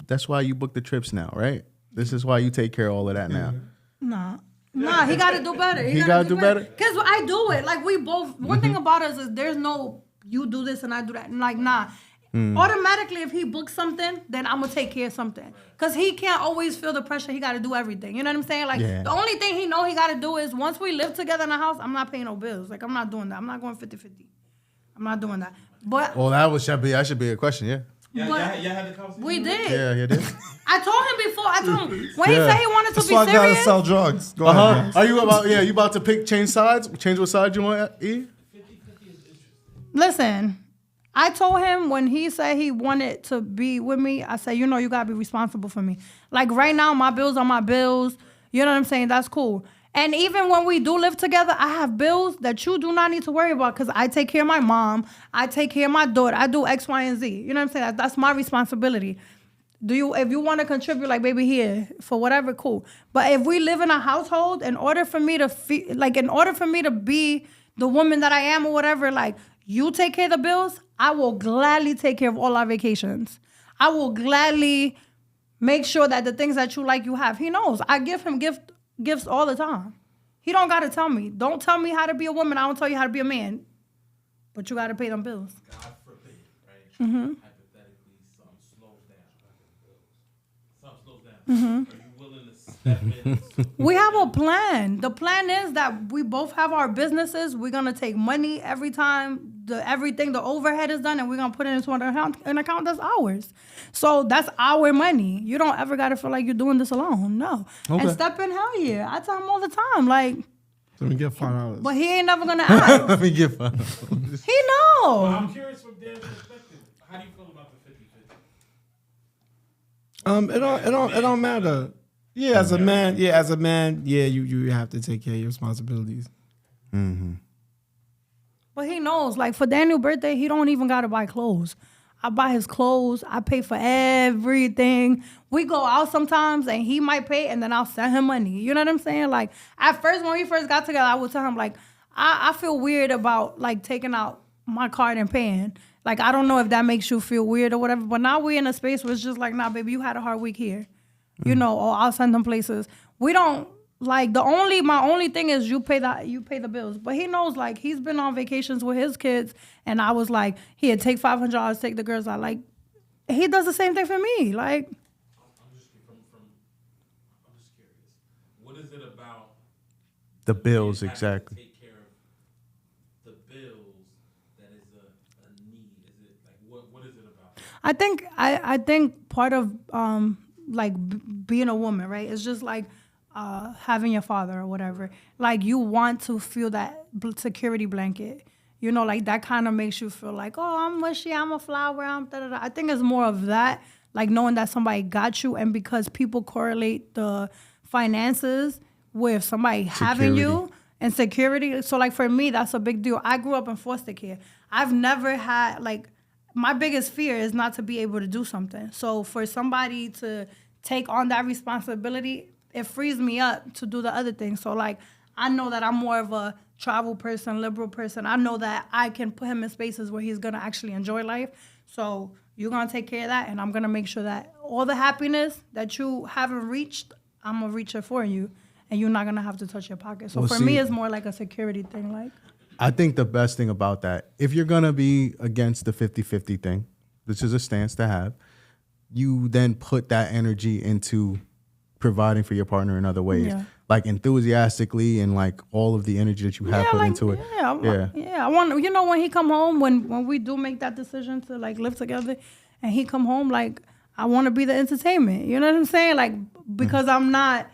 That's why you book the trips now, right? This is why you take care of all of that now. Nah, he got to do better. He gotta do better? Because I do it. Like we both. One thing about us is there's no you do this and I do that. And like nah. Automatically, if he books something, then I'm gonna take care of something. Cause he can't always feel the pressure. He got to do everything. You know what I'm saying? Like Yeah. the only thing he know he got to do is once we live together in the house, I'm not paying no bills. Like I'm not doing that. I'm not going 50-50. I'm not doing that. But Well, that should be a question, yeah. Y'all But had the conversation? we did. Yeah, you did. I told him before. I told him when he Yeah. said he wanted to That's be why I gotta serious. sell drugs. Go ahead. Are you about? Yeah, you about to change sides? Change what side you want? E? Listen, I told him when he said he wanted to be with me, I said, you know, you gotta be responsible for me. Like right now, my bills are my bills. You know what I'm saying? That's cool. And even when we do live together, I have bills that you do not need to worry about because I take care of my mom. I take care of my daughter. I do X, Y, and Z. You know what I'm saying? That's my responsibility. If you want to contribute, like, baby, here for whatever, cool. But if we live in a household, in order for me to be the woman that I am or whatever, like, you take care of the bills, I will gladly take care of all our vacations. I will gladly make sure that the things that you like, you have. He knows. I give him gifts all the time. He don't got to tell me. Don't tell me how to be a woman. I don't tell you how to be a man. But you got to pay them bills. God forbid, right? Hypothetically, something slows down. Are you willing to step in? We have a plan. The plan is that we both have our businesses. We're gonna take money every time the overhead is done, and we're gonna put it into an account that's ours. So that's our money. You don't ever gotta feel like you're doing this alone. No. Okay. And step in, hell yeah. I tell him all the time, like, So we get $5. but he ain't never gonna ask. Let me get fun. He know. I'm curious from Dan's perspective. How do you feel about the 50-50? It don't matter. Yeah, as a man, you have to take care of your responsibilities. But he knows, like, for Daniel's birthday, he don't even gotta buy clothes. I buy his clothes. I pay for everything. We go out sometimes, and he might pay, and then I'll send him money. You know what I'm saying? Like, at first, when we first got together, I would tell him, like, I feel weird about, like, taking out my card and paying. Like, I don't know if that makes you feel weird or whatever, but now we're in a space where it's just like, nah, baby, you had a hard week here. You know, or I'll send them places. We don't, like, my only thing is you pay the bills. But he knows, like, he's been on vacations with his kids, and I was like, here, take $500, take the girls out. Like, he does the same thing for me. Like, I'm just curious. What is it about The bills, having to exactly. take care of the bills that is a need? Is it like what is it about? I think part of being a woman, right? It's just like having your father or whatever. Like, you want to feel that security blanket. You know, like, that kind of makes you feel like, oh, I'm mushy, I'm a flower, I'm da-da-da. I think it's more of that, like, knowing that somebody got you, and because people correlate the finances with somebody having you and security. So, like, for me, that's a big deal. I grew up in foster care. I've never had, like, my biggest fear is not to be able to do something. So for somebody to take on that responsibility, it frees me up to do the other things. So, like, I know that I'm more of a travel person, liberal person. I know that I can put him in spaces where he's going to actually enjoy life. So you're going to take care of that, and I'm going to make sure that all the happiness that you haven't reached, I'm going to reach it for you, and you're not going to have to touch your pocket. So for me, it's more like a security thing, like. I think the best thing about that, if you're going to be against the 50-50 thing, which is a stance to have, you then put that energy into providing for your partner in other ways, like enthusiastically, and like all of the energy that you have put into it. I want, you know, when he come home, when we do make that decision to, like, live together, and he come home, like, I want to be the entertainment. You know what I'm saying? Like, because I'm not.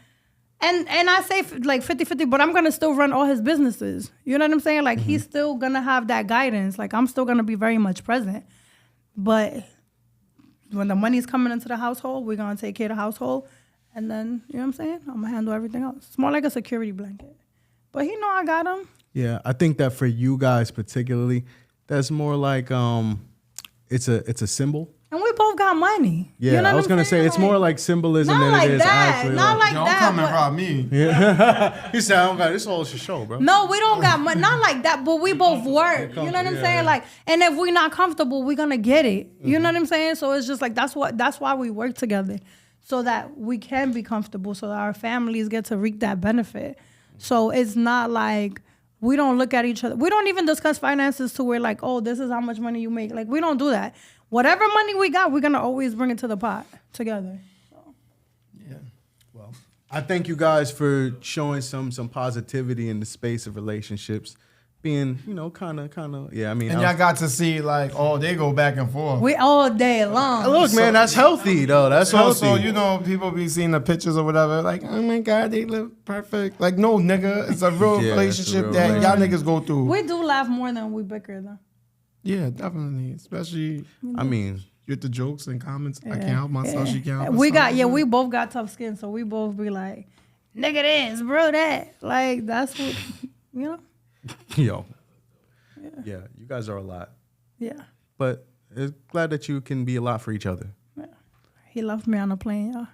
And I say, like, 50-50, but I'm going to still run all his businesses. You know what I'm saying? Like, he's still going to have that guidance. Like, I'm still going to be very much present. But when the money's coming into the household, we're going to take care of the household. And then, you know what I'm saying? I'm going to handle everything else. It's more like a security blanket. But he know I got him. Yeah, I think that for you guys particularly, that's more like it's a symbol. And we both got money. Yeah, you know I was going to say, it's more like symbolism than it is actually. Not like Don't that. come and but- rob me. He said, I don't got this all is a show, bro. No, we don't got money. Not like that, but we both work. You know what I'm Yeah, saying? yeah. Like, and if we're not comfortable, we're gonna get it. You know what I'm saying? So it's just like that's why we work together, so that we can be comfortable, so that our families get to reap that benefit. So it's not like we don't look at each other. We don't even discuss finances to where, like, oh, this is how much money you make. Like, we don't do that. Whatever money we got, we're gonna always bring it to the pot together. Yeah. I thank you guys for showing some positivity in the space of relationships. being, kind of, yeah. I mean, And y'all got to see like, they go back and forth. We all day long. look, man, that's healthy though. That's healthy. So people be seeing the pictures or whatever, like, oh my God, they look perfect. Like, no, nigga, it's a real Yeah, relationship it's a real that y'all niggas go through. We do laugh more than we bicker though. Yeah, definitely, especially. I mean, With the jokes and comments, I can't help myself. She can't help We herself. we both got tough skin, so we both be like, nigga this, bro that. Like, that's what, yo, yeah, you guys are a lot, Yeah. but it's glad that you can be a lot for each other. He left me on a plane, y'all.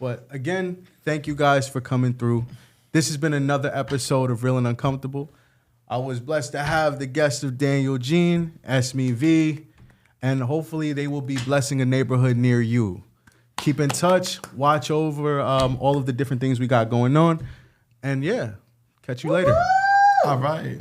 But again, thank you guys for coming through. This has been another episode of Real and Uncomfortable. I was blessed to have the guests of Daniel Jean, Esmy V, and hopefully they will be blessing a neighborhood near you. Keep in touch. Watch over all of the different things we got going on. And yeah, catch you later. All right.